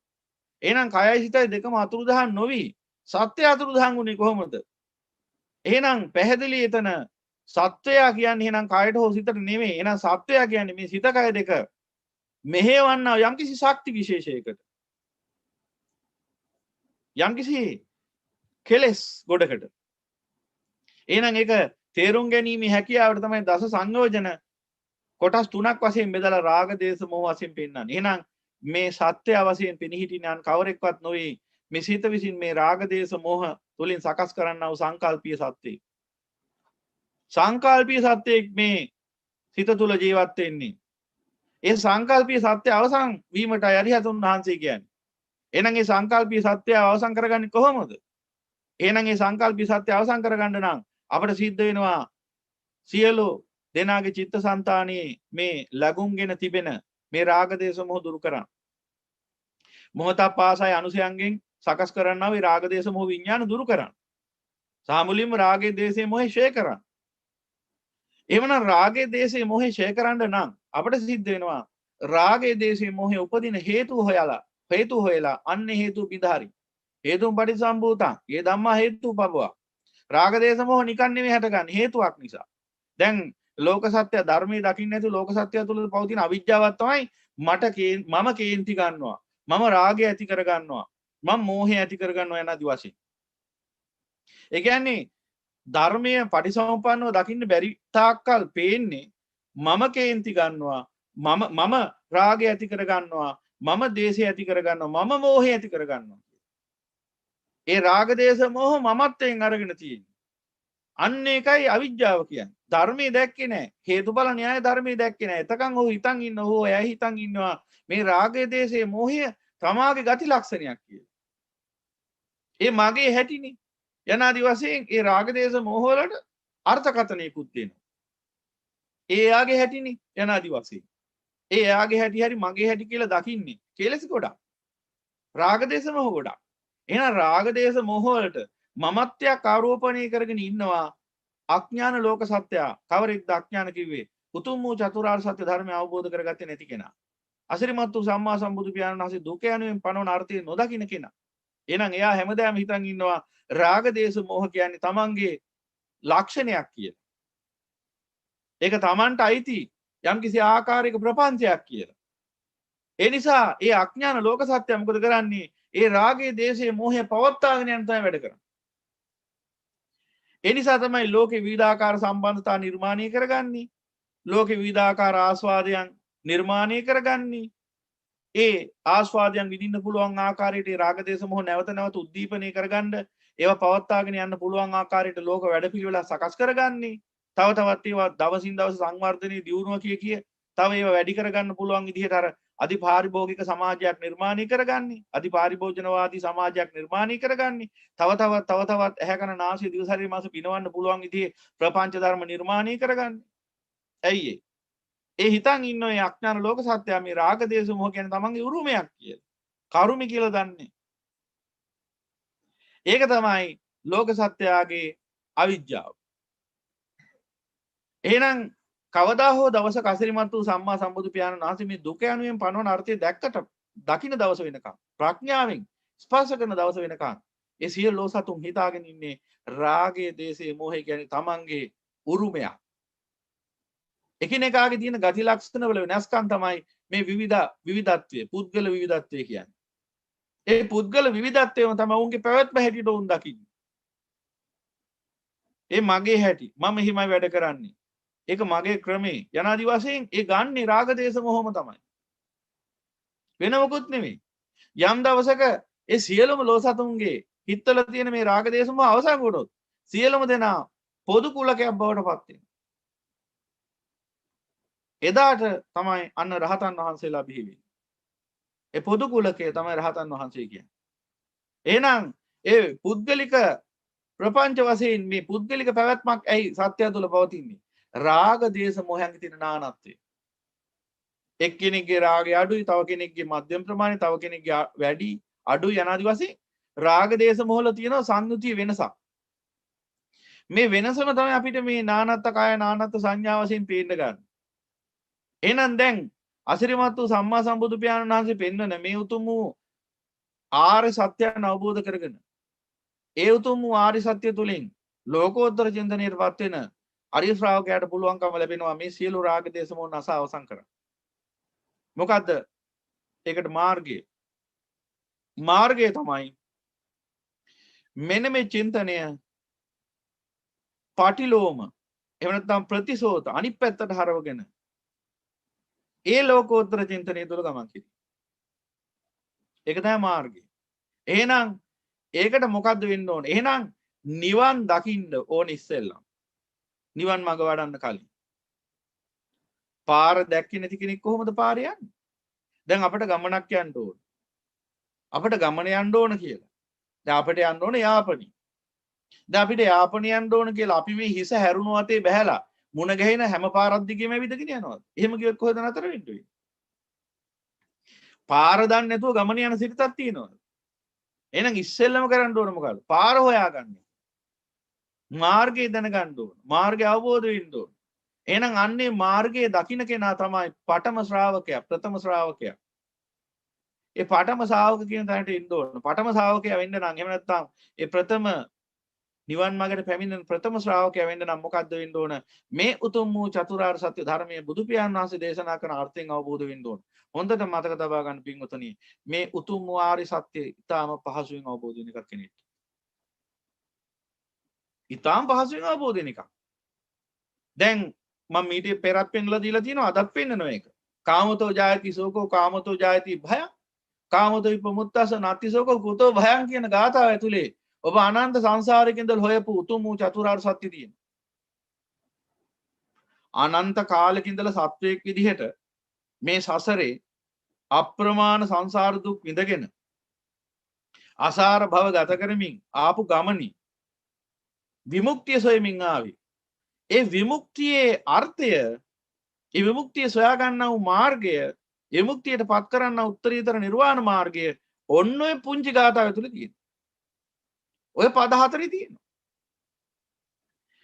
එහෙනම් කයයි සිතයි දෙකම අතුරුදහන් නොවි සත්‍ය අතුරුදහන් වුණේ කොහොමද? එහෙනම් පැහැදිලි එතන සත්වයා කියන්නේ එහෙනම් කයට හෝ සිතට නෙමෙයි. එහෙනම් සත්වයා කියන්නේ මේ සිත කය දෙක මෙහෙවන්න යම්කිසි ශක්ති විශේෂයකට. යම්කිසි කෙලෙස් ගොඩකට. එහෙනම් ඒක තේරුම් ගැනීමේ හැකියාවට තමයි දස සංයෝජන කොටස් තුනක් වශයෙන් බෙදලා රාග දේශ මොහ වශයෙන් පෙන්නන්නේ. එහෙනම් මේ සත්‍ය වශයෙන් පිනිහිටිනන් කවරෙක්වත් නොවේ. මේ සිත විසින් මේ රාග දේශ මොහ තුලින් සකස් කරන්නා වූ සංකල්පීය සත්‍යය. සංකල්පීය සත්‍යයක් මේ සිත තුල ජීවත් වෙන්නේ. ඒ සංකල්පීය සත්‍ය අවසන් වීමටයි අරිහතුන් වහන්සේ කියන්නේ. එහෙනම් ඒ සංකල්පීය සත්‍ය අවසන් කරගන්නේ කොහොමද? එහෙනම් ඒ සංකල්පීය සත්‍ය අවසන් කරගන්න නම් අපිට සිද්ධ වෙනවා සියලු දෙනාගේ චිත්තසංතානයේ මේ ලැබුම්ගෙන තිබෙන මේ රාග දේශ මොහ දුරු කරන්න. මොහොතක් පාසයි අනුසයන්ගෙන් සකස් කරන්නා වූ රාග දේශ මොහ විඥාන දුරු කරන්න. සාමුලින්ම රාගයේ දේශේ මොහේ ෂේ කරන්න. එවනම් රාගයේ දේශේ මොහේ ෂේ කරන්න නම් අපිට සිද්ධ වෙනවා රාගයේ දේශේ මොහේ උපදින හේතු හොයලා අන්න හේතු බිඳහරි. හේතුන් පටිසම්භූතං. ඒ ධම්මා හේතුපබව. රාග දේශ මොහ නිකන් නෙමෙයි හටගන්නේ හේතුවක් නිසා. දැන් ලෝක සත්‍ය ධර්මයේ දකින්න නැතු ලෝක සත්‍ය තුළ පවතින අවිජ්ජාවක් තමයි මම කේන්ති ගන්නවා. මම රාගය ඇති කර ගන්නවා. මම මෝහය ඇති කර ගන්නවා යනාදී වශයෙන්. ඒ කියන්නේ ධර්මයේ පටිසමුප්පන්නව දකින්න බැරි තාක්කල් පේන්නේ මම කේන්ති ගන්නවා. මම රාගය ඇති කර ගන්නවා. මම දේශය ඇති කර ගන්නවා. මම මෝහය ඇති කර ගන්නවා. ඒ රාග දේශ මොහ මමත්වයෙන් අරගෙන තියෙන්නේ. අන්න ඒකයි අවිජ්ජාව කියන්නේ. ධර්මයේ දැක්කේ නැහැ. හේතුඵල න්‍යාය ධර්මයේ දැක්කේ නැහැ. එතකන් ඔහු හිතන් ඉන්න ඔහු එයා හිතන් ඉන්නවා මේ රාගයේ දේශයේ මොහය තමාගේ ගති ලක්ෂණයක් කියලා. ඒ මගේ හැටිනේ. යනාදි වශයෙන් ඒ රාග දේශ මොහ වලට අර්ථකථනයකුත් දෙනවා. ඒ යාගේ හැටිනේ යනාදි වශයෙන්. ඒ යාගේ හැටි හරි මගේ හැටි කියලා දකින්නේ. කෙලෙස් ගොඩක්. රාග දේශ මොහ ගොඩක්. එහෙනම් රාග දේශ මොහ වලට මමත්වයක් ආරෝපණය කරගෙන ඉන්නවා අඥාන ලෝක සත්‍යය. කවරෙක්ද අඥාන කිව්වේ? උතුම් වූ චතුරාර්ය සත්‍ය ධර්මය අවබෝධ කරගත්තේ නැති කෙනා. අසිරිමත් වූ සම්මා සම්බුදු පියාණන් වහන්සේ දුක යනුවෙන් පනවන අර්ථය නොදකින්න කෙනා. එහෙනම් එයා හැමදාම හිතන් ඉන්නවා රාග දේශ මොහ කියන්නේ තමන්ගේ ලක්ෂණයක් කියලා. ඒක තමන්ට අයිති යම්කිසි ආකාරයක ප්‍රපංචයක් කියලා. ඒ නිසා ඒ අඥාන ලෝක සත්‍යය මොකද කරන්නේ? ඒ රාගයේ දේශයේ මොහේ පවත්වාගෙන යන තමයි වැඩ කරන්නේ. ඒ නිසා තමයි ලෝකේ විවිධාකාර සම්බන්ධතා නිර්මාණය කරගන්නේ. ලෝකේ විවිධාකාර ආස්වාදයන් නිර්මාණය කරගන්නේ. ඒ ආස්වාදයන් විඳින්න පුළුවන් ආකාරයට රාග දේශ මොහ නැවත නැවත උද්දීපනය කරගන්න ඒවා පවත්වාගෙන යන්න පුළුවන් ආකාරයට ලෝක වැඩපිළිවෙල සකස් කරගන්නේ. තව තවත් ඒවා දවසින් දවස සංවර්ධනයේ දියුණුව කිය තව ඒවා වැඩි කරගන්න පුළුවන් විදිහට අර අධිපාරිභෝගික සමාජයක් නිර්මාණය කරගන්නේ. අධිපාරිභෝජනවාදී සමාජයක් නිර්මාණය කරගන්නේ. තව තවත් ඇහැ කන නාසය දිව ශරීර මාස පිනවන්න පුළුවන් විදිහේ ප්‍රපංච ධර්ම නිර්මාණය කරගන්නේ. ඇයි ඒ හිතන් ඉන්න ඒ අඥාන ලෝක සත්‍යය මේ රාග දේශ මොහ කියන්නේ තමන්ගේ උරුමයක් කියලා. කරුමි කියලා දන්නේ. ඒක තමයි ලෝක සත්‍යයගේ අවිජ්ජාව. එහෙනම් කවදා හෝ දවසක අසිරිමත් වූ සම්මා සම්බුදු පියාණන් වහන්සේ මේ දුක යනුවෙන් පනවන අර්ථය දැක්කට දකින්න දවස වෙනකම් ප්‍රඥාවෙන් ස්පර්ශ කරන දවස වෙනකම් ඒ සියලු ලෝසතුන් හිතාගෙන ඉන්නේ රාගයේ දේශයේ මොහේ කියන්නේ තමන්ගේ උරුමයක්. එකිනෙකාගේ තියෙන ගති ලක්ෂණ වල වෙනස්කම් තමයි මේ විවිධත්වය පුද්ගල විවිධත්වය කියන්නේ. ඒ පුද්ගල විවිධත්වයම තමයි උන්ගේ පැවැත්ම හැටියට උන් දකින්නේ. ඒ මගේ හැටි මම හිමයි වැඩ කරන්නේ. ඒක මගේ ක්‍රමේ යනාදි වශයෙන් ඒ ගන්නේ රාග දේශ මොහොම තමයි. වෙන මොකුත් නෙමෙයි. යම් දවසක ඒ සියලුම ලෝසතුන්ගේ හිතවල තියෙන මේ රාග දේශ මොහ අවසන් වුණොත් සියලුම දෙනා පොදු කුලකයක් බවට පත් වෙනවා. එදාට තමයි අන්න රහතන් වහන්සේලා බිහි වෙන්නේ. ඒ පොදු කුලකය තමයි රහතන් වහන්සේ කියන්නේ. එහෙනම් ඒ පුද්ගලික ප්‍රපංච වශයෙන් මේ පුද්ගලික පැවැත්මක් ඇයි සත්‍යය තුළ පවතින්නේ? රාග දේශ මොහයන්ගේ තියෙන නානත්වය. එක්කෙනෙක්ගේ රාගය අඩුයි, තව කෙනෙක්ගේ මධ්‍යම ප්‍රමාණය, තව කෙනෙක්ගේ වැඩි අඩුයි යනාදි වශයෙන් රාග දේශ මොහොල තියෙනවා සංයුතිය වෙනසක්. මේ වෙනසම තමයි අපිට මේ නානත්ත කාය නානත්ත සංඥා වශයෙන් පේන්න ගන්න. එහෙනම් දැන් අසිරිමත් වූ සම්මා සම්බුදු පියාණන් වහන්සේ පෙන්වන මේ උතුම් වූ ආර්ය සත්‍යයන් අවබෝධ කරගෙන ඒ උතුම් වූ ආර්ය සත්‍ය තුලින් ලෝකෝත්තර චින්තනයටපත් වෙන අරිය ශ්‍රාවකයාට පුළුවන්කම ලැබෙනවා මේ සියලු රාග දේශ මොහ නස අවසන් කරන්න. මොකද්ද? ඒකට මාර්ගය. මාර්ගය තමයි මෙන්න මේ චින්තනය පටිලෝම එහෙම නැත්නම් ප්‍රතිසෝත අනිත් පැත්තට හරවගෙන ඒ ලෝකෝත්තර චින්තනය තුළ ගමන් කිරීම. ඒක තමයි මාර්ගය. එහෙනම් ඒකට මොකද්ද වෙන්න ඕනේ? එහෙනම් නිවන් දකින්න ඕනේ ඉස්සෙල්ලා. නිවන් මඟ වඩන්න කලින්. පාර දැක්කේ නැති කෙනෙක් කොහොමද පාර යන්නේ? දැන් අපිට ගමනක් යන්න ඕන. අපිට ගමන යන්න ඕන කියලා. දැන් අපිට යන්න ඕනේ යාපනි. දැන් අපිට යාපනි යන්න ඕන කියලා අපි මේ හිස හැරුණු අතේ බහැලා මුණ ගැහෙන හැම පාරක් දිගේම ඇවිදගෙන යනවා. එහෙම කිව්වොත් කොහෙද නතර වෙන්නේ? පාර දන්නේ නැතුව ගමන යන සිරිතක් තියෙනවා. එහෙනම් ඉස්සෙල්ලම කරන්න ඕන මොකද්ද? පාර හොයාගන්න. මාර්ගය දැනගන්න ඕන. මාර්ගය අවබෝධ වෙන්න ඕන. එහෙනම් අන්නේ මාර්ගයේ දකින්න කෙනා තමයි පඨම ශ්‍රාවකයා, ප්‍රථම ශ්‍රාවකයා. ඒ පඨම ශ්‍රාවක කියන තැනට එන්න ඕන. පඨම ශ්‍රාවකයා වෙන්න නම් එහෙම නැත්නම් ඒ ප්‍රථම නිවන් මාර්ගයට පැමිණෙන ප්‍රථම ශ්‍රාවකයා වෙන්න නම් මොකද්ද වෙන්න ඕන? මේ උතුම් වූ චතුරාර්ය සත්‍ය ධර්මයේ බුදු පියාණන් වහන්සේ දේශනා කරන අර්ථයෙන් අවබෝධ වෙන්න ඕන. හොඳට මතක තබා ගන්න පින්වතුනි. මේ උතුම් වූ ආර්ය සත්‍ය ඊටාම පහසුවෙන් අවබෝධ වෙන එකක් කෙනෙක්. ඊටාම පහසුවෙන් අවබෝධ වෙන එකක්. දැන් මම ඊට පෙරත් පෙන්ලා දීලා තියෙනවා අදත් පෙන්නනවා ඒක. කාමතෝ ජායති සෝකෝ කාමතෝ ජායති භය කාමතෝ විපමුත්තස නති සෝකෝ කුතෝ භයං කියන ගාථාව ඇතුලේ ඔබ අනන්ත සංසාරයක ඉඳලා හොයපු උතුම් වූ චතුරාර්ය සත්‍ය තියෙනවා. අනන්ත කාලෙක ඉඳලා සත්වයක් විදිහට මේ සසරේ අප්‍රමාණ සංසාර දුක් විඳගෙන අසාර භව ගත කරමින් ආපු ගමනි විමුක්තිය සොයමින් ආවේ. ඒ විමුක්තියේ අර්ථය, ඒ විමුක්තිය සොයා ගන්නා වූ මාර්ගය, විමුක්තියට පත් කරන්නා උත්තරීතර නිර්වාණ මාර්ගය ඔන්න ඔය පුංචි ගාථාව තුළ තියෙනවා. ඔය පද හතරේ තියෙනවා.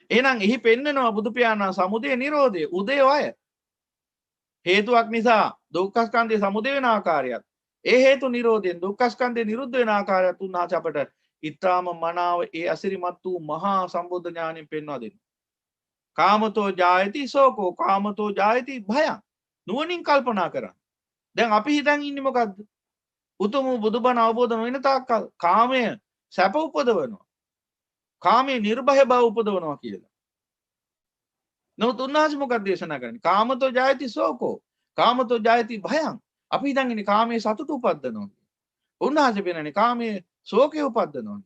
එහෙනම් එහි පෙන්නනවා බුදු පියාණන් සමුදය නිරෝධය උදය වය. හේතුවක් නිසා දුක්ඛ ස්කන්ධය සමුදය වෙන ආකාරයත් ඒ හේතු නිරෝධයෙන් දුක්ඛ ස්කන්ධය නිරුද්ධ වෙන ආකාරයත් උන්වහන්සේ අපට ඊටාම මනාව ඒ අසිරිමත් වූ මහා සම්බුද්ධ ඥාණයෙන් පෙන්වා දෙනවා. කාමතෝ ජායති සෝකෝ කාමතෝ ජායති භයං නුවණින් කල්පනා කරන්න. දැන් අපි හිතන් ඉන්නේ මොකද්ද? උතුම් බුදුබණ අවබෝධ වෙන තාක්කල් කාමය සැප උපදවනවා. කාමයේ නිර්භය බව උපදවනවා කියලා. නමුත් උන්වහන්සේ මොකක්ද දේශනා කරන්නේ? කාමතෝ ජායති සෝකෝ කාමතෝ ජායති භයං. අපි හිතන් ඉන්නේ කාමයේ සතුට උපද්දනවා. උන්වහන්සේ පෙන්නන්නේ කාමයේ ශෝකේ උපද්දනවා.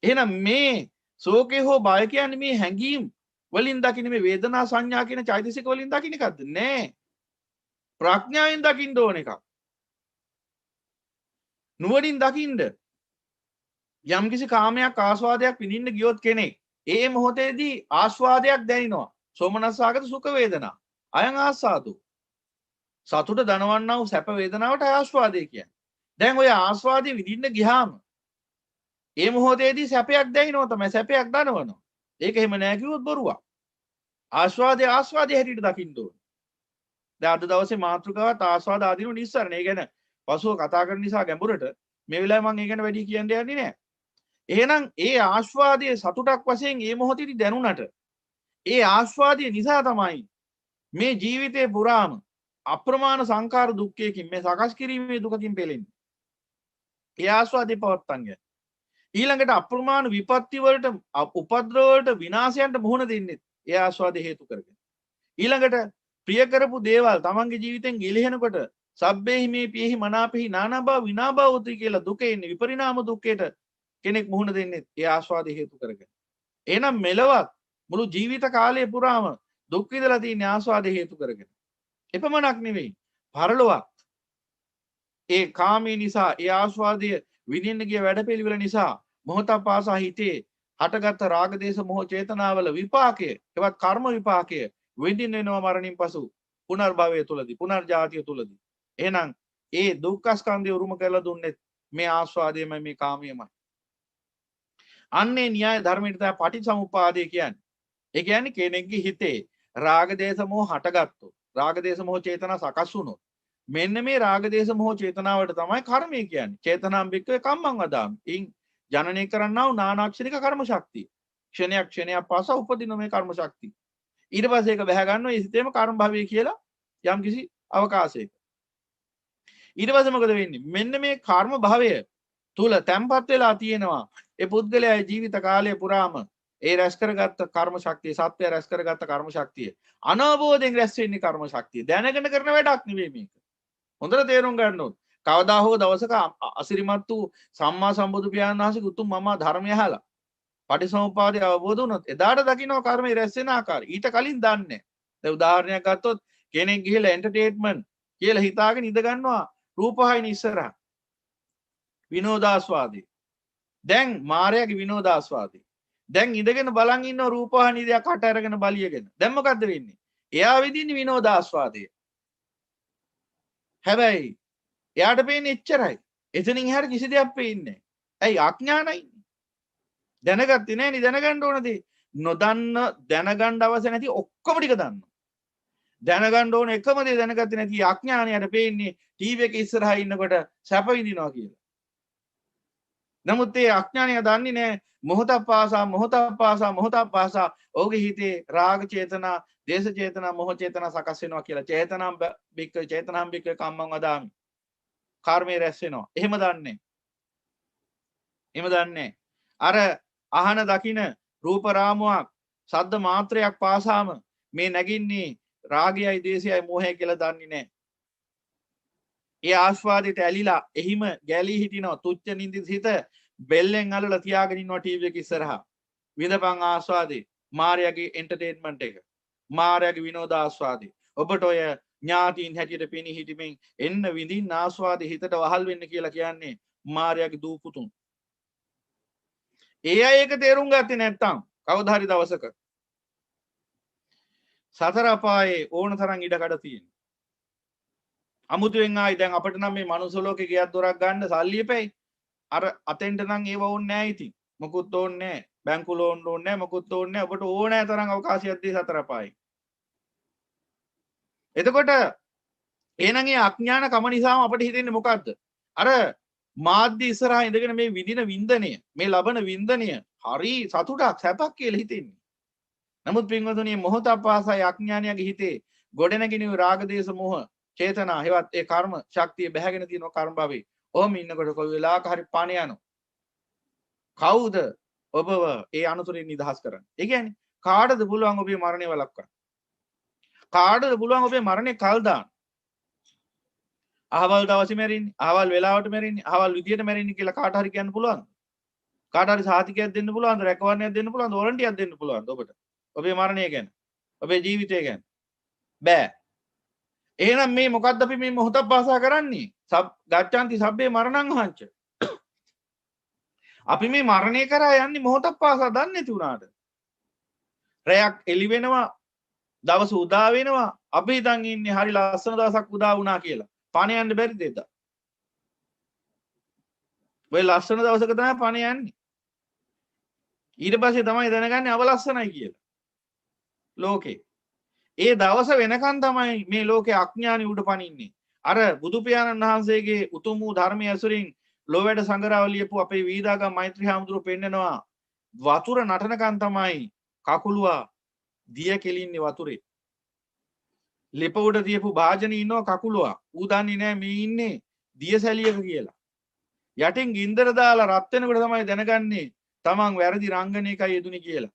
එහෙනම් මේ ශෝකේ හෝ බය කියන්නේ මේ හැඟීම් වලින් දකින්න මේ වේදනා සංඥා කියන චෛතසික වලින් දකින්න එකක්ද? නෑ. ප්‍රඥාවෙන් දකින්න ඕන එකක්. නුවණින් දකින්න. යම්කිසි කාමයක් ආස්වාදයක් විඳින්න ගියොත් කෙනෙක් ඒ මොහොතේදී ආස්වාදයක් දැනෙනවා. සෝමනස්සාගත සුඛ වේදනා. අයං ආස්වාදු. සතුට දනවන්නා වූ සැප වේදනාවට ආස්වාදය කියන්නේ. දැන් ඔය ආස්වාදේ විඳින්න ගියාම ඒ මොහොතේදී සැපයක් දැනෙනවා තමයි සැපයක් දනවනවා. ඒක එහෙම නෑ කිව්වොත් බොරුවක්. ආස්වාදයේ හැටියට දකින්න ඕනේ. දැන් අද දවසේ මාතෘකාවත් ආස්වාද ආදීනු නිස්සරණ. ඒ ගැන පසුව කතා කරන නිසා ගැඹුරට මේ වෙලාවේ මම ඒ ගැන වැඩි කියන්න යන්නේ නෑ. එහෙනම් ඒ ආස්වාදයේ සතුටක් වශයෙන් මේ මොහොතේදී දැනුණට ඒ ආස්වාදයේ නිසා තමයි මේ ජීවිතේ පුරාම අප්‍රමාණ සංකාර දුක්ඛයකින් මේ සකස් කිරීමේ දුකකින් පෙළෙන්නේ. ඒ ආස්වාදේ පවත්තන්නේ. ඊළඟට අප්‍රමාණ විපත්ති වලට උපද්‍රව වලට විනාශයන්ට මුහුණ දෙන්නේ ඒ ආස්වාදේ හේතු කරගෙන. ඊළඟට ප්‍රිය කරපු දේවල් තමන්ගේ ජීවිතෙන් ගිලිහෙනකොට සබ්බේහි මේ පියෙහි මනාපෙහි නානභව විනාභවති කියලා දුකේ ඉන්නේ විපරිණාම දුක්ඛයට කෙනෙක් මුහුණ දෙන්නේ ඒ ආස්වාදේ හේතු කරගෙන. එහෙනම් මෙලවත් මුළු ජීවිත කාලය පුරාම දුක් විඳලා තියෙන ආස්වාදේ හේතු කරගෙන. එපමණක් නෙවෙයි පරලොවක් ඒ කාමී නිසා ඒ ආස්වාදය විඳින්න ගිය වැඩපිළිවෙල නිසා මොහොතක් පාසා හිතේ හටගත් රාග දේශ මොහ චේතනාවල විපාකය එවත් කර්ම විපාකය විඳින්න වෙනවා මරණින් පසු පුනර්භවය තුලදී පුනර්ජාතිය තුලදී. එහෙනම් ඒ දුක්ඛ ස්කන්ධය උරුම කරලා දුන්නේ මේ ආස්වාදයමයි මේ කාමයමයි. අන්නේ න්‍යාය ධර්මයට තමයි පටිච්චසමුප්පාදය කියන්නේ. ඒ කියන්නේ කෙනෙක්ගේ හිතේ රාග දේශ මොහ හටගත්තොත්, රාග දේශ මොහ චේතනා සකස් වුණොත්, මෙන්න මේ රාග දේශ මොහ චේතනාවට තමයි කර්මය කියන්නේ. චේතනාම් බික්කේ කම්මං වදාමි. ඉන් ජනනය කරන්නා වූ නානාක්ෂණික කර්ම ශක්තිය. ක්ෂණයක් ක්ෂණයක් පාසා උපදින මේ කර්ම ශක්තිය. ඊට පස්සේ ඒක බැහැ ගන්නවා ඒ සිතේම කර්ම භවය කියලා යම් කිසි අවකාශයක. ඊට පස්සේ මොකද වෙන්නේ? මෙන්න මේ කර්ම භවය තුල තැම්පත් වෙලා තියෙනවා. ඒ පුද්ගලයා ජීවිත කාලය පුරාම ඒ රැස් කරගත්ත කර්ම ශක්තිය, සත්‍ය රැස් කරගත්ත කර්ම ශක්තිය අනවබෝධයෙන් රැස් වෙන්නේ කර්ම ශක්තිය. දැනගෙන කරන වැඩක් නෙවෙයි මේක. හොඳට තේරුම් ගන්න ඕනේ. කවදා හෝ දවසක අසිරිමත් වූ සම්මා සම්බුදු පියාණන් වහන්සේගේ උතුම් මම ධර්මය අහලා පටිසමුපාදය අවබෝධ වුණොත් එදාට දකින්න කර්මය රැස් වෙන ආකාරය. ඊට කලින් දන්නේ නැහැ. දැන් උදාහරණයක් ගත්තොත් කෙනෙක් ගිහිල්ලා එන්ටර්ටේන්මන්ට් කියලා හිතාගෙන ඉඳ ගන්නවා රූපහායින ඉස්සරහා. විනෝදාස්වාදී. දැන් මායාවේ විනෝදාස්වාදී. දැන් ඉඳගෙන බලන් ඉන්න රූපවාහිනී දෙයක් හට අරගෙන බලියගෙන. දැන් මොකද්ද වෙන්නේ? එයා විඳින්නේ විනෝදාස්වාදය. හැබැයි එයාට පේන්නේ එච්චරයි. එතනින් එහාට කිසි දෙයක් පේන්නේ නැහැ. ඇයි අඥානයි. දැනගත්තේ නැහැ නේ දැනගන්න ඕන දේ. නොදන්න දැනගන්න අවශ්‍ය නැති ඔක්කොම ටික දන්නවා. දැනගන්න ඕන එකම දේ දැනගත්තේ නැති අඥානයට පේන්නේ ටීවී එක ඉස්සරහා ඉන්නකොට සැප විඳිනවා කියලා. නමුත් ඒ අඥානය දන්නේ නැහැ මොහොතක් පාසා ඔහුගේ හිතේ රාග චේතනා, දේශ චේතනා, මොහ චේතනා සකස් වෙනවා කියලා. චේතනම් බික්ක කම්මං වදාමි. කර්මය රැස් වෙනවා. එහෙම දන්නේ. අර අහන දකින රූප රාමුවක් ශබ්ද මාත්‍රයක් පාසාම මේ නැගින්නේ රාගයයි දේශයයි මොහයයි කියලා දන්නේ නැහැ. ඒ ආස්වාදයට ඇලිලා එහිම ගැලී හිටිනවා. තුච්ච නින්දිත හිත බෙල්ලෙන් අල්ලලා තියාගෙන ඉන්නවා ටීවී එක ඉස්සරහා. විඳපන් ආස්වාදේ. මාර්යාගේ එන්ටර්ටේන්මන්ට් එක. මාර්යාගේ විනෝද ආස්වාදේ. ඔබට ඔය ඥාතීන් හැටියට පෙනී හිටමින් එන්න විඳින්න ආස්වාදේ හිතට වහල් වෙන්න කියලා කියන්නේ මාර්යාගේ දූ පුතුන්. ඒ අය ඒක තේරුම් ගත්තේ නැත්තම් කවදා හරි දවසක සතර අපායේ ඕන තරම් ඉඩකඩ තියෙනවා. අමුතුවෙන් ආයි දැන් අපිට නම් මේ මනුස්ස ලෝකේ ගියක් දොරක් ගන්න සල්ලි එපැයි. අර අතෙන්ට නම් ඒව ඕනේ නැහැ ඉතින්. මොකුත් ඕනේ නැහැ. බැංකු ලෝන් ඕනේ නැහැ. මොකුත් ඕනේ නැහැ. ඔබට ඕනෑ තරම් අවකාශයක් දී සතර අපායේ. එතකොට එහෙනම් ඒ අඥාන කම නිසාම අපිට හිතෙන්නේ මොකද්ද? අර මාධ්‍ය ඉස්සරහා ඉඳගෙන මේ විඳින වින්දනය, මේ ලබන වින්දනය හරි සතුටක් සැපක් කියලා හිතෙන්නේ. නමුත් පින්වතුනි මොහොතක් පාසා අඥානයගේ හිතේ ගොඩනැගෙන රාග දේශ මොහ චේතනා හේවත් ඒ කර්ම ශක්තිය බැහැගෙන තියෙන කර්ම භවයේ ඔහොම ඉන්නකොට කොයි වෙලාවක හරි පණ යනවා. කවුද ඔබව ඒ අනුතුරින් නිදහස් කරන්නේ? ඒ කියන්නේ කාටද පුළුවන් ඔබේ මරණය වළක්වන්න? කාටද පුළුවන් ඔබේ මරණය කල් දාන්න? අහවල් දවසේ මැරෙන්නේ, අහවල් වෙලාවට මැරෙන්නේ, අහවල් විදියට මැරෙන්නේ කියලා කාට හරි කියන්න පුළුවන්ද? කාට හරි සාතිකයක් දෙන්න පුළුවන්ද? රැකවරණයක් දෙන්න පුළුවන්ද? වොරන්ටියක් දෙන්න පුළුවන්ද ඔබට? ඔබේ මරණය ගැන, ඔබේ ජීවිතය ගැන බෑ. එහෙනම් මේ මොකද්ද අපි මේ මොහොතක් පාසා කරන්නේ? ගච්ඡanti සබ්බේ මරණං හංච. අපි මේ මරණය කරා යන්නේ මොහොතක් පාසා දන්නේ නැති වුණාට. රැයක් එළි වෙනවා, දවස උදා වෙනවා. අපි හිතන් ඉන්නේ හරි ලස්සන දවසක් උදා වුණා කියලා. පණ යන්න බැරිද එදා? ඔය ලස්සන දවසක තමයි පණ යන්නේ. ඊට පස්සේ තමයි දැනගන්නේ අවලස්සනයි කියලා. ලෝකේ. ඒ දවස වෙනකන් තමයි මේ ලෝකේ අඥානි උඩ පනින්නේ. අර බුදු පියාණන් වහන්සේගේ උතුම් වූ ධර්මයේ ඇසුරින් ලෝවැඩ සංගරාව ලියපු අපේ වීදාගම් මෛත්‍රී හාමුදුරුවෝ පෙන්නනවා වතුර නටනකන් තමයි කකුලුවා දිය කෙලින්නේ වතුරේ. ලිප උඩ තියපු භාජනේ ඉන්නවා කකුලුවා. ඌ දන්නේ නැහැ මේ ඉන්නේ දිය සැලියක කියලා. යටින් ගින්දර දාලා රත් වෙනකොට තමයි දැනගන්නේ තමන් වැරදි රංගනයකයි යෙදුනේ කියලා.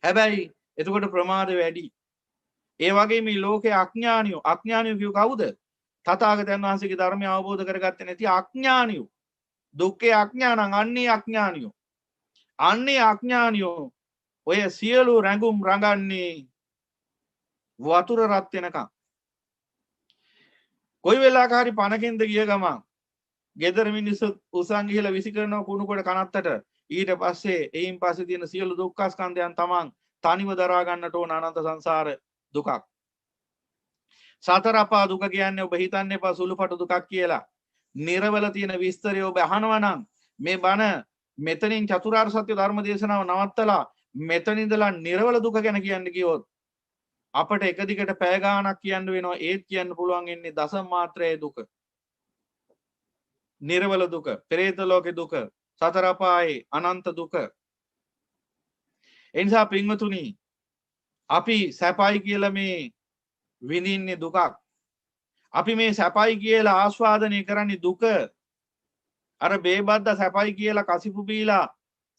හැබැයි එතකොට ප්‍රමාද වැඩි. ඒ වගේ මේ ලෝකේ අඥානියෝ කියු කවුද? තථාගතයන් වහන්සේගේ ධර්මය අවබෝධ කරගත්තේ නැති අඥානියෝ. දුක්ඛේ අඥානං අන්නේ අඥානියෝ ඔය සියලු රැඟුම් රඟන්නේ වතුර රත් වෙනකම්. කොයි වෙලාවක හරි පණකින්ද ගිය ගමන් ගෙදර මිනිස්සු උසන් ගිහලා විසි කරනවා කුණු කොට කනත්තට. ඊට පස්සේ එයින් පස්සේ තියෙන සියලු දුක්ඛ ස්කන්ධයන් තමන් තනිව දරා ගන්නට ඕන අනන්ත සංසාර දුකක්. සතර අපා දුක කියන්නේ ඔබ හිතන්න එපා සුළුපටු දුකක් කියලා. නිර්වල තියෙන විස්තරය ඔබ අහනවා නම් මේ බණ මෙතනින් චතුරාර්ය සත්‍ය ධර්ම දේශනාව නවත්තලා මෙතන ඉඳලා නිර්වල දුක ගැන කියන්න කිව්වොත් අපට එක දිගට පැය ගාණක් කියන්න වෙනවා. ඒත් කියන්න පුළුවන් ඉන්නේ දසම මාත්‍රයේ දුක. නිර්වල දුක, පෙරේත ලෝකේ දුක, සතර අපායේ අනන්ත දුක. ඒ නිසා පින්වතුනි අපි සැපයි කියලා මේ විඳින්නේ දුකක්. අපි මේ සැපයි කියලා ආස්වාදනය කරන්නේ දුක. අර බේබද්ද සැපයි කියලා කසිපු බීලා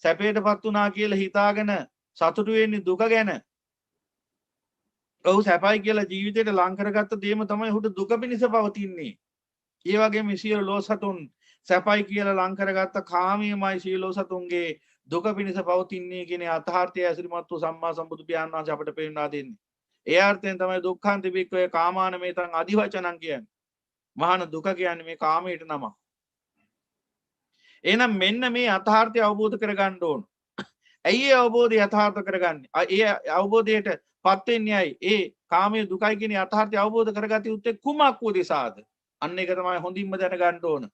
සැපේටපත් වුණා කියලා හිතාගෙන සතුටු වෙන්නේ දුක ගැන. ඔහු සැපයි කියලා ජීවිතේට ලං කරගත්ත දේම තමයි ඔහුට දුක පිණිස පවතින්නේ. ඒ වගේම සියලු ලෝසතුන් සැපයි කියලා ලං කරගත්ත කාමීයමයි සියලු සතුන්ගේ දුක පිණිස පවතින්නේ කියන අර්ථාර්ථය ඇසුරිමත් වූ සම්මා සම්බුදු පියාණන් වහන්සේ අපට පෙන්වා දෙන්නේ. ඒ අර්ථයෙන් තමයි දුක්ඛන්ති බික්කවේ කාමාන මේතං අදිවචනං කියන්නේ. මහාන දුක කියන්නේ මේ කාමයට නම. එහෙනම් මෙන්න මේ අර්ථාර්ථය අවබෝධ කරගන්න ඕන. ඇයි ඒ අවබෝධය යථාර්ථ කරගන්නේ? ඒ අවබෝධයට පත් වෙන්නේ ඇයි? ඒ කාමයේ දුකයි කියන යථාර්ථය අවබෝධ කරගatiya යුත්තේ කුමක් උදෙසාද? අන්න ඒක තමයි හොඳින්ම දැනගන්න ඕන.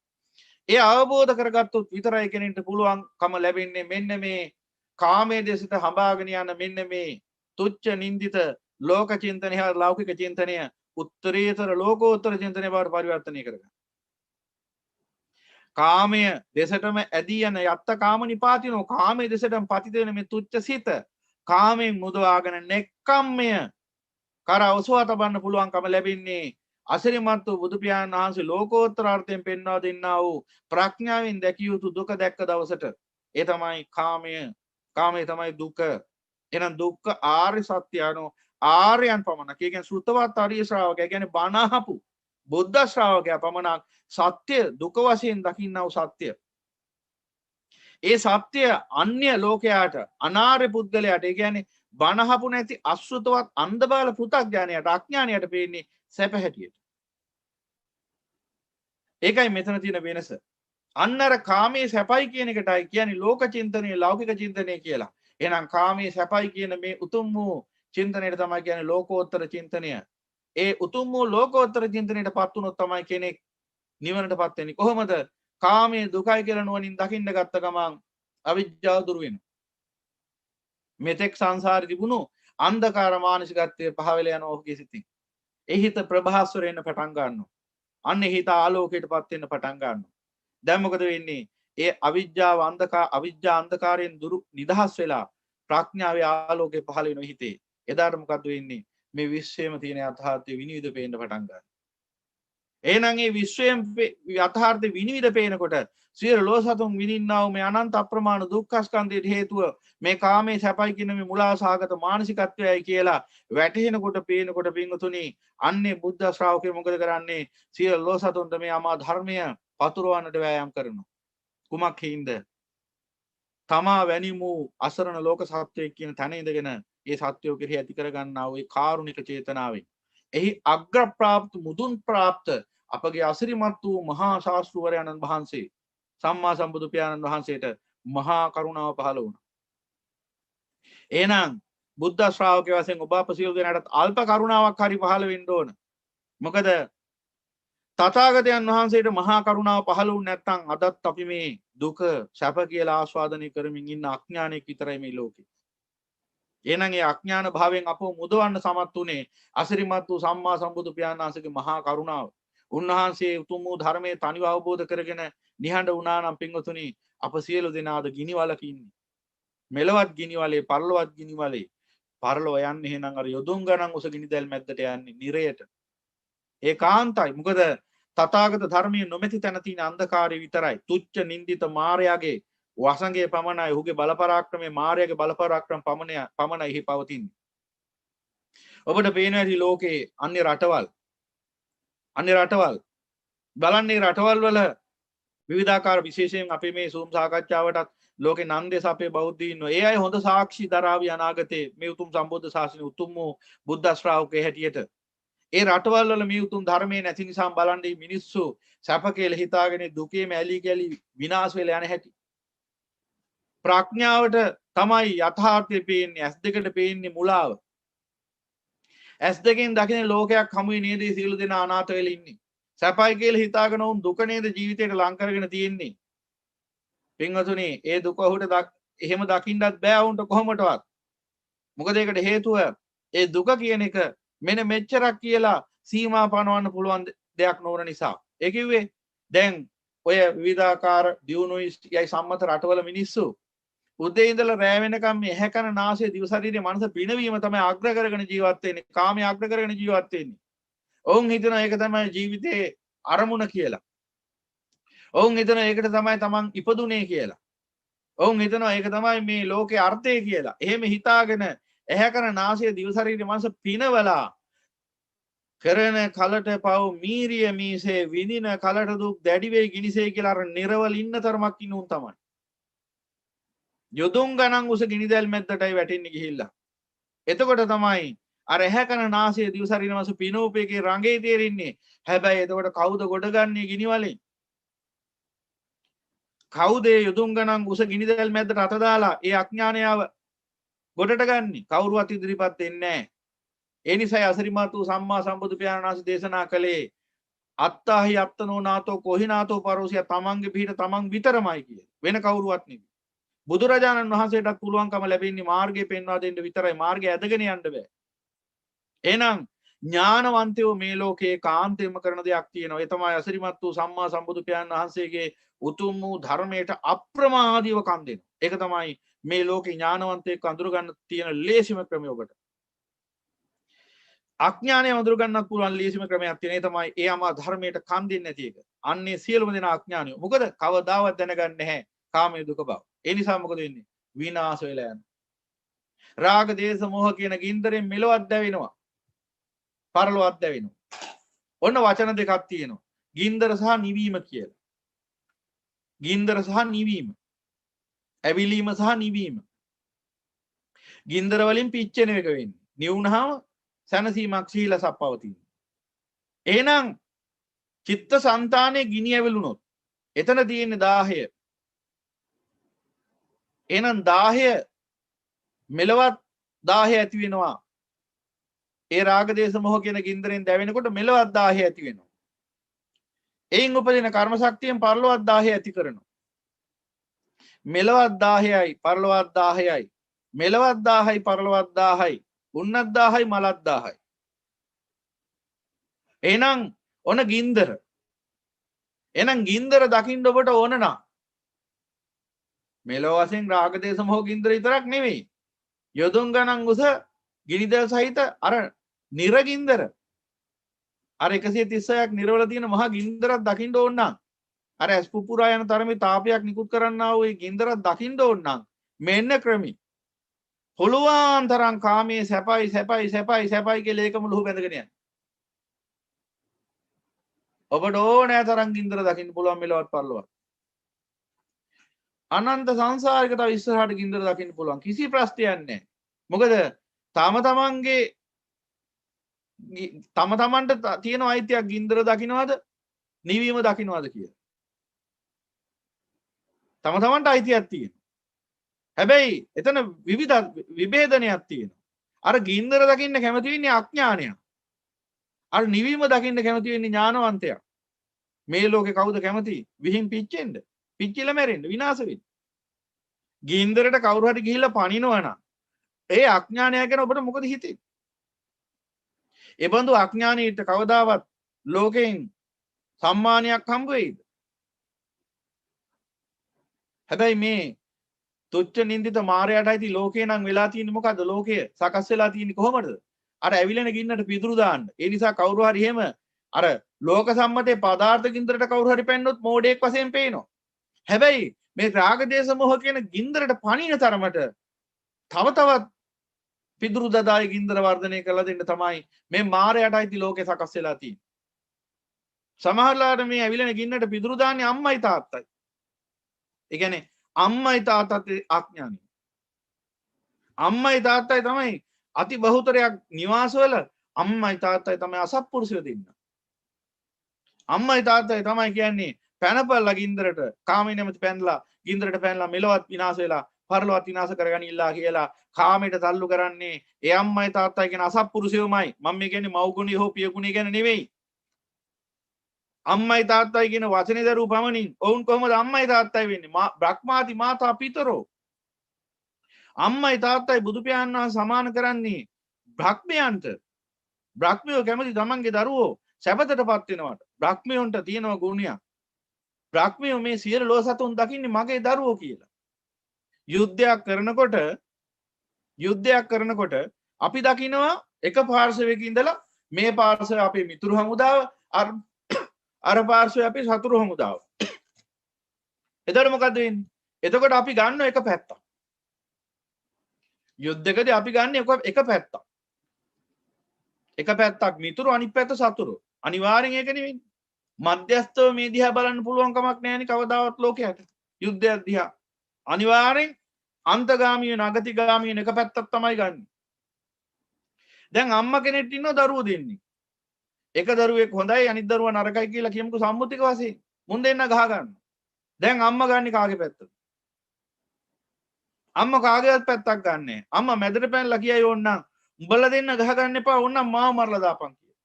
ඒ අවබෝධ කරගත්තොත් විතරයි කෙනෙක්ට පුළුවන්කම ලැබෙන්නේ මෙන්න මේ කාමයේ දෙසට හඹාගෙන යන මෙන්න මේ තුච්ච නින්දිත ලෝක චින්තනය හා ලෞකික චින්තනය උත්තරීතර ලෝකෝත්තර චින්තනය බවට පරිවර්තනය කරගන්න. කාමය දෙසටම ඇදී යන යත්ත කාම නිපාතිනෝ කාමයේ දෙසටම පතිත වෙන මේ තුච්ච සිත කාමයෙන් මුදවාගෙන නෙක්ඛම්මය කර ඔසවා තබන්න පුළුවන්කම ලැබෙන්නේ අසිරිමත් වූ බුදු පියාණන් වහන්සේ ලෝකෝත්තර අර්ථයෙන් පෙන්වා දෙන්නා වූ ප්‍රඥාවෙන් දැකිය යුතු දුක දැක්ක දවසට. ඒ තමයි කාමය. කාමය තමයි දුක. එහෙනම් දුක්ඛ ආර්ය සත්‍ය අනෝ ආර්යයන් පමණක්. ඒ කියන්නේ සුතවත් ආර්ය ශ්‍රාවකයා කියන්නේ බණ අහපු බුද්ධ ශ්‍රාවකයා පමණක් සත්‍ය දුක වශයෙන් දකින්නා වූ සත්‍ය. ඒ සත්‍ය අන්‍ය ලෝකයාට අනාර්ය පුද්ගලයාට ඒ කියන්නේ බණ අහපු නැති අසුතවත් අන්ධබාල පෘථග්ජනයාට අඥානයට පේන්නේ සැප හැටියට. ඒකයි මෙතන තියෙන වෙනස. අන්නර කාමයේ සැපයි කියන එකටයි කියන්නේ ලෝක චින්තනය ලෞකික චින්තනය කියලා. එහෙනම් කාමයේ සැපයි කියන මේ උතුම් වූ චින්තනයට තමයි කියන්නේ ලෝකෝත්තර චින්තනය. ඒ උතුම් වූ ලෝකෝත්තර චින්තනයටපත් වුණොත් තමයි කෙනෙක් නිවනටපත් වෙන්නේ. කොහොමද? කාමයේ දුකයි කියලා නුවණින් දකින්න ගත්ත ගමන් අවිජ්ජාව දුරු වෙනවා. මෙතෙක් සංසාරේ තිබුණු අන්ධකාර මානසිකත්වයේ පහවෙල යන ඔහුගේ සිතින් ඒ හිත ප්‍රභාස්වර වෙන්න පටන් ගන්නවා. අන්න හිත ආලෝකයටපත් වෙන්න පටන් ගන්නවා. දැන් මොකද වෙන්නේ? ඒ අවිජ්ජා අන්ධකාරයෙන් දුරු නිදහස් වෙලා ප්‍රඥාවේ ආලෝකය පහළ වෙන හිතේ. එදාට මොකද වෙන්නේ? මේ විශ්වයේම තියෙන යථාර්ථය විනිවිද පේන්න පටන් ගන්නවා. එහෙනම් මේ විශ්වයෙන් යථාර්ථය විනිවිද පේනකොට සියලු ලෝසතුන් විඳින්නා වූ මේ අනන්ත අප්‍රමාණ දුක්ඛ ස්කන්ධයට හේතුව මේ කාමයේ සැපයි කියන මේ මුලාසහගත මානසිකත්වයයි කියලා වැටහෙනකොට පේනකොට පින්වතුනි අන්නේ බුද්ධ ශ්‍රාවකයෝ මොකද කරන්නේ? සියලු ලෝසතුන්ට මේ අමා ධර්මය පතුරවන්නට වෑයම් කරනවා. කුමක් හින්ද? තමා වැනිමු අසරණ ලෝක සත්‍යයක් කියන තැන ඉඳගෙන ඒ සත්‍යෝ කෙරෙහි ඇති කරගන්නා වූ ඒ කාරුණික චේතනාවෙන් එහි අග්‍ර ප්‍රාප්ත මුදුන් ප්‍රාප්ත අපගේ අසිරිමත් වූ මහා ශාස්ත්‍රවරයන්න් වහන්සේ සම්මා සම්බුදු පියාණන් වහන්සේට මහා කරුණාව පහළ වුණා. එහෙනම් බුද්ධ ශ්‍රාවකයෝ වශයෙන් ඔබ අප සියලු දෙනාට අල්ප කරුණාවක් හරි පහළ වෙන්න ඕන. මොකද තථාගතයන් වහන්සේට මහා කරුණාව පහළ වුණ නැත්නම් අදත් අපි මේ දුක සැප කියලා ආස්වාදනය කරමින් ඉන්න අඥානෙක් විතරයි මේ ලෝකේ. එහෙනම් ඒ අඥාන භාවයෙන් අපව මුදවන්න සමත් උනේ අසිරිමත් වූ සම්මා සම්බුදු පියාණන් වහන්සේගේ මහා කරුණාව. උන්වහන්සේ උතුම් වූ ධර්මයේ තනිව අවබෝධ කරගෙන නිහඬ වුණා නම් පින්වතුනි අප සියලු දෙනාද ගිනිවලක ඉන්නේ. මෙලවත් ගිනිවලේ පරලොවත් ගිනිවලේ. පරලොව යන්නේ එහෙනම් අර යොදුන් ගණන් උස ගිනිදැල් මැද්දට යන්නේ නිරයට. ඒකාන්තයි. මොකද තථාගත ධර්මයේ නොමැති තැන තියෙන අන්ධකාරය විතරයි. තුච්ච නින්දිත මායාවේ වසංගයේ පමණයි ඔහුගේ බලපරාක්‍රමයේ මායාවේ බලපරාක්‍රම පමණයි එහි පවතින්නේ. ඔබට පේනවා ඇති ලෝකේ අන්‍ය රටවල් බලන්නේ රටවල් වල විවිධාකාර විශේෂයෙන් අපේ මේ සූම් සාකච්ඡාවටත් ලෝකේ නන්දේස අපේ බෞද්ධයින් ඉන්නවා. ඒ අය හොඳ සාක්ෂි දරාවි අනාගතේ මේ උතුම් සම්බුද්ධ ශාසනය උතුම් වූ බුද්ධ ශ්‍රාවකේ හැටියට. ඒ රටවල් වල මේ උතුම් ධර්මයේ නැති නිසා බලන්නේ මිනිස්සු සැප කියලා හිතාගෙන දුකේම ඇලි ගලි විනාශ වෙලා යන හැටි. ප්‍රඥාවට තමයි යථාර්ථය පේන්නේ. ඇස් දෙකට පේන්නේ මුලාව. ඇස් දෙකෙන් දකින ලෝකයක් හමුවේ නේද සියලු දෙනා අනාථ වෙලා ඉන්නේ. සැපයි කියලා හිතාගෙන උන් දුක නේද ජීවිතේට ලං කරගෙන තියෙන්නේ. පින්වතුනි, ඒ දුක ඔහුට එහෙම දකින්නත් බෑ උන්ට කොහොමටවත්. මොකද ඒකට හේතුව ඒ දුක කියන එක මෙන්න මෙච්චරක් කියලා සීමා පනවන්න පුළුවන් දෙයක් නොවන නිසා. ඒ කිව්වේ දැන් ඔය විවිධාකාර දියුණුයි යයි සම්මත රටවල මිනිස්සු උදේ ඉඳලා රැ වෙනකම් මේ ඇහැ කන නාසය දිව ශරීරය මනස පිනවීම තමයි අග්‍ර කරගෙන ජීවත් වෙන්නේ. කාමයේ අග්‍ර කරගෙන ජීවත් වෙන්නේ. ඔවුන් හිතන ඒක තමයි ජීවිතේ අරමුණ කියලා. ඔවුන් හිතන ඒකට තමයි තමන් ඉපදුනේ කියලා. ඔවුන් හිතනවා ඒක තමයි මේ ලෝකේ අර්ථය කියලා. එහෙම හිතාගෙන ඇහැ කන නාසය දිව ශරීරය මනස පිනවලා කරන කලට පව් මීරිය මීසේ විඳින කලට දුක් දැඩි වේ ගිනිසේ කියලා අර නිර්වල ඉන්න තරමක් ඉන්න උන් තමයි. යොදුන් ගණන් උස ගිනිදැල් මැද්දටයි වැටෙන්නේ ගිහිල්ලා. එතකොට තමයි අර ඇහැ කන නාසය දිව ශරීරය මනස පිනෝපේකේ රඟේ තේරෙන්නේ. හැබැයි එතකොට කවුද ගොඩ ගන්නේ ගිනිවලින්? කවුද යොදුන් ගණන් උස ගිනිදැල් මැද්දට අත දාලා ඒ අඥානයව ගොඩට ගන්නේ? කවුරුවත් ඉදිරිපත් වෙන්නේ නැහැ. ඒ නිසායි අසරිමත් වූ සම්මා සම්බුදු පියාණන් වහන්සේ දේශනා කළේ අත්තාහි අත්තනෝ නාතෝ කොහිනාතෝ පරෝසිය තමන්ගේ පිහිට තමන් විතරමයි කියේ. වෙන කවුරුවත් නෙවෙයි. බුදුරජාණන් වහන්සේටත් පුළුවන්කම ලැබෙන්නේ මාර්ගය පෙන්වා දෙන්න විතරයි. මාර්ගය ඇදගෙන යන්න බෑ. එහෙනම් ඥානවන්තයෝ මේ ලෝකේ කාන්තේම කරන දෙයක් තියෙනවා. ඒ තමයි අසරිමත් වූ සම්මා සම්බුදු පියාණන් වහන්සේගේ උතුම් වූ ධර්මයට අප්‍රමාදීව කන් දෙනවා. ඒක තමයි මේ ලෝකේ ඥානවන්තයෙක් අඳුර ගන්න තියෙන ලේසිම ක්‍රමය ඔබට. අඥානය අඳුර ගන්නත් පුළුවන් ලේසිම ක්‍රමයක් තියෙන. ඒ තමයි ඒ අමා ධර්මයට කන් දෙන්නේ නැති එක. අන්නේ සියලුම දෙනා අඥානිය. මොකද කවදාවත් දැනගන්නේ නැහැ කාමයේ දුක බව. ඒ නිසා මොකද වෙන්නේ? විනාශ වෙලා යනවා. රාග දේශ මොහ කියන ගින්දරෙන් මෙලොවත් දැවෙනවා. පරලොවත් දැවෙනවා. ඔන්න වචන දෙකක් තියෙනවා. ගින්දර සහ නිවීම කියලා. ගින්දර සහ නිවීම. ඇවිලීම සහ නිවීම. ගින්දර වලින් පිච්චෙන එක වෙන්නේ. නිවුනහම සැනසීමක් සීලසක් පවතින. එහෙනම් චිත්ත සංතානයේ ගිනි ඇවිලුනොත් එතන තියෙන්නේ 10. එහෙනම් 10 මෙලවත් 10 ඇති වෙනවා. ඒ රාග දේශ මොහ කියන ගින්දරෙන් දැවෙනකොට මෙලවත් 10 ඇති වෙනවා. එයින් උපදින කර්ම ශක්තියෙන් පරලොවත් 10 ඇති කරනවා. මෙලවත් 10යි පරලොවත් 10යි. මෙලවත් 10යි පරලොවත් 10යි. උන්නත් 10යි මලත් 10යි. එහෙනම් ඔන ගින්දර. එහෙනම් ගින්දර දකින්න ඔබට ඕන නම් මෙලොව වශයෙන් රාග දේශ මොහ ගින්දර විතරක් නෙවෙයි. යොදුන් ගණන් උස ගිනිදැල් සහිත අර නිරගින්දර. අර 136ක් නිරවල තියෙන මහා ගින්දරක් දකින්න ඕන නම් අර ඇස්පුපුරා යන තරමේ තාපයක් නිකුත් කරන්නා වූ ඒ ගින්දරක් දකින්න ඕන නම් මෙන්න ක්‍රමي. පුළුවන් තරම් කාමයේ සැපයි සැපයි සැපයි සැපයි කියලා ඒකම ලුහු බැඳගෙන යන්න. ඔබට ඕනෑ තරම් ගින්දර දකින්න පුළුවන් මෙලවත් පරලොවත්. අනන්ත සංසාරික තව ඉස්සරහට ගින්දර දකින්න පුළුවන්. කිසි ප්‍රශ්නයක් නැහැ. මොකද තම තමන්ට තියෙන අයිතියක් ගින්දර දකින්නවද නිවීම දකින්නවද කියලා. තම තමන්ට අයිතියක් තියෙනවා. හැබැයි එතන විභේදනයක් තියෙනවා. අර ගින්දර දකින්න කැමති වෙන්නේ අඥානයා. අර නිවීම දකින්න කැමති වෙන්නේ ඥානවන්තයා. මේ ලෝකේ කවුද කැමති? විහිං පිච්චෙන්න, පිච්චිලා මැරෙන්න, විනාශ වෙන්න. ගින්දරට කවුරු හරි ගිහිල්ලා පනිනවා නම් ඒ අඥානයා ගැන ඔබට මොකද හිතෙන්නේ? ඒ බඳු අඥානීට කවදාවත් ලෝකෙන් සම්මානයක් හම්බ වෙයිද? හැබැයි මේ තුච්ච නින්දිත මායයටයි ලෝකේ නම් වෙලා තියෙන්නේ මොකද්ද? ලෝකය සකස් වෙලා තියෙන්නේ කොහොමද? අර ඇවිලෙන ගින්නට පිදුරු දාන්න. ඒ නිසා කවුරු හරි එහෙම අර ලෝක සම්මතේ පදාර්ථ ගින්දරට කවුරු හරි පැන්නොත් මෝඩයෙක් වශයෙන් පේනවා. හැබැයි මේ රාග දේශ මොහ කියන ගින්දරට පණින තරමට තව තවත් පිදුරු දදායි ගින්දර වර්ධනය කරලා දෙන්න තමයි මේ මායයටයි ලෝකේ සකස් වෙලා තියෙන්නේ. සමහරලාට මේ ඇවිලෙන ගින්නට පිදුරු දාන්නේ අම්මයි තාත්තයි. ඒ කියන්නේ අම්මයි තාත්තත් අඥානයි. අම්මයි තාත්තයි තමයි අති බහුතරයක් නිවාසවල අම්මයි තාත්තයි තමයි අසත්පුරුෂයෝ දෙන්න. අම්මයි තාත්තයි තමයි කියන්නේ පැනපල්ලා ගින්දරට කාමයේ නැමැති පැනලා ගින්දරට පැනලා මෙලවත් විනාශ වෙලා පරලොවත් විනාශ කරගනින්නලා කියලා කාමයට තල්ලු කරන්නේ ඒ අම්මයි තාත්තයි කියන අසත්පුරුෂයෝමයි. මම මේ කියන්නේ මව් ගුණය හෝ පිය ගුණය ගැන නෙවෙයි. අම්මයි තාත්තයි කියන වචනේ දරුවෝ පමණින් ඔවුන් කොහොමද අම්මයි තාත්තයි වෙන්නේ? බ්‍රහ්මාති මාතා පිතරෝ. අම්මයි තාත්තයි බුදු පියාණන් වහන්සේ සමාන කරන්නේ බ්‍රහ්මයන්ට. බ්‍රහ්මයෝ කැමති තමන්ගේ දරුවෝ සැපතටපත් වෙනවට. බ්‍රහ්මයන්ට තියෙනවා ගුණයක්. බ්‍රහ්මයෝ මේ සියලු ලෝ සතුන් දකින්නේ මගේ දරුවෝ කියලා. යුද්ධයක් කරනකොට අපි දකිනවා එක පාර්ශවයක ඉඳලා මේ පාර්ශවය අපේ මිතුරු හමුදාව අර පාර්ශවය අපේ සතුරු හමුදාව. එතකොට මොකද වෙන්නේ? එතකොට අපි ගන්න එක පැත්තක්. යුද්ධකදී අපි ගන්න එක පැත්තක්. එක පැත්තක් මිතුරු අනිත් පැත්ත සතුරු. අනිවාර්යෙන් ඒක නෙවෙයි. මධ්‍යස්ථව මේ දිහා බලන්න පුළුවන් කමක් නැහැනේ කවදාවත් ලෝකයට. යුද්ධයක් දිහා. අනිවාර්යෙන් අන්තගාමී නගතිගාමී එක පැත්තක් තමයි ගන්න. දැන් අම්මා කෙනෙක් ඉන්නවා දරුවෝ දෙන්නේ. එක දරුවෙක් හොඳයි අනිත් දරුවා නරකයි කියලා කියමුකෝ සම්මුතික වශයෙන්. මුන් දෙන්න ගහ ගන්න. දැන් අම්මා ගන්නේ කාගේ පැත්තද? අම්මා කාගේවත් පැත්තක් ගන්නෑ. අම්මා මැදට පැනලා කියයි ඕන්නම් උඹලා දෙන්න ගහ ගන්න එපා ඕන්නම් මාව මරලා දාපන් කියලා.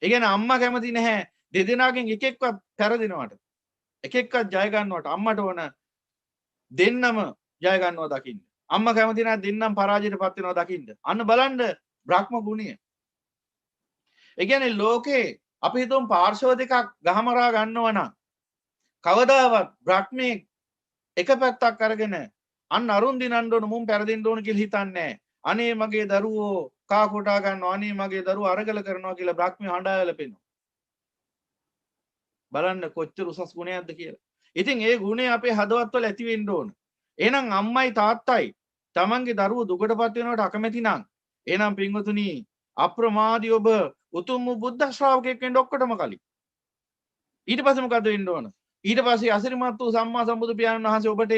ඒ කියන්නේ අම්මා කැමති නැහැ දෙදෙනාගෙන් එකෙක්වත් පෙරදිනවට. එකෙක්වත් ජය ගන්නවට අම්මට ඕන දෙන්නම ජය ගන්නවා දකින්න. අම්මා කැමති නැහැ දෙන්නම් පරාජයටපත් වෙනවා දකින්න. අන්න බලන්න බ්‍රහ්ම ගුණය. ඒ කියන්නේ ලෝකේ අපි හිතමු පාර්ශව දෙකක් ගහමරා ගන්නවා නම් කවදාවත් බ්‍රහ්මයේ එක පැත්තක් අරගෙන අන්න අරුන් දිනන්න ඕන මුන් පෙරදින්න ඕන කියලා හිතන්නේ අනේ මගේ දරුවෝ කා කොටා ගන්නවා අනේ මගේ දරුවෝ අරගල කරනවා කියලා බ්‍රහ්මිය හඬා යලපෙනවා. බලන්න කොච්චර උසස් ගුණයක්ද කියලා. ඉතින් ඒ ගුණය අපේ හදවත්වල ඇති වෙන්න ඕන. එහෙනම් අම්මයි තාත්තයි තමන්ගේ දරුවෝ දුකටපත් වෙනවට අකමැති නම් එහෙනම් පින්වතුනි අප්‍රමාදී ඔබ උතුම් බුද්ධ ශ්‍රාවකයෙක් වෙන්න ඔක්කොටම කලින්. ඊට පස්සේ මොකද වෙන්න ඕන? ඊට පස්සේ අසිරිමත් වූ සම්මා සම්බුදු පියාණන් වහන්සේ ඔබට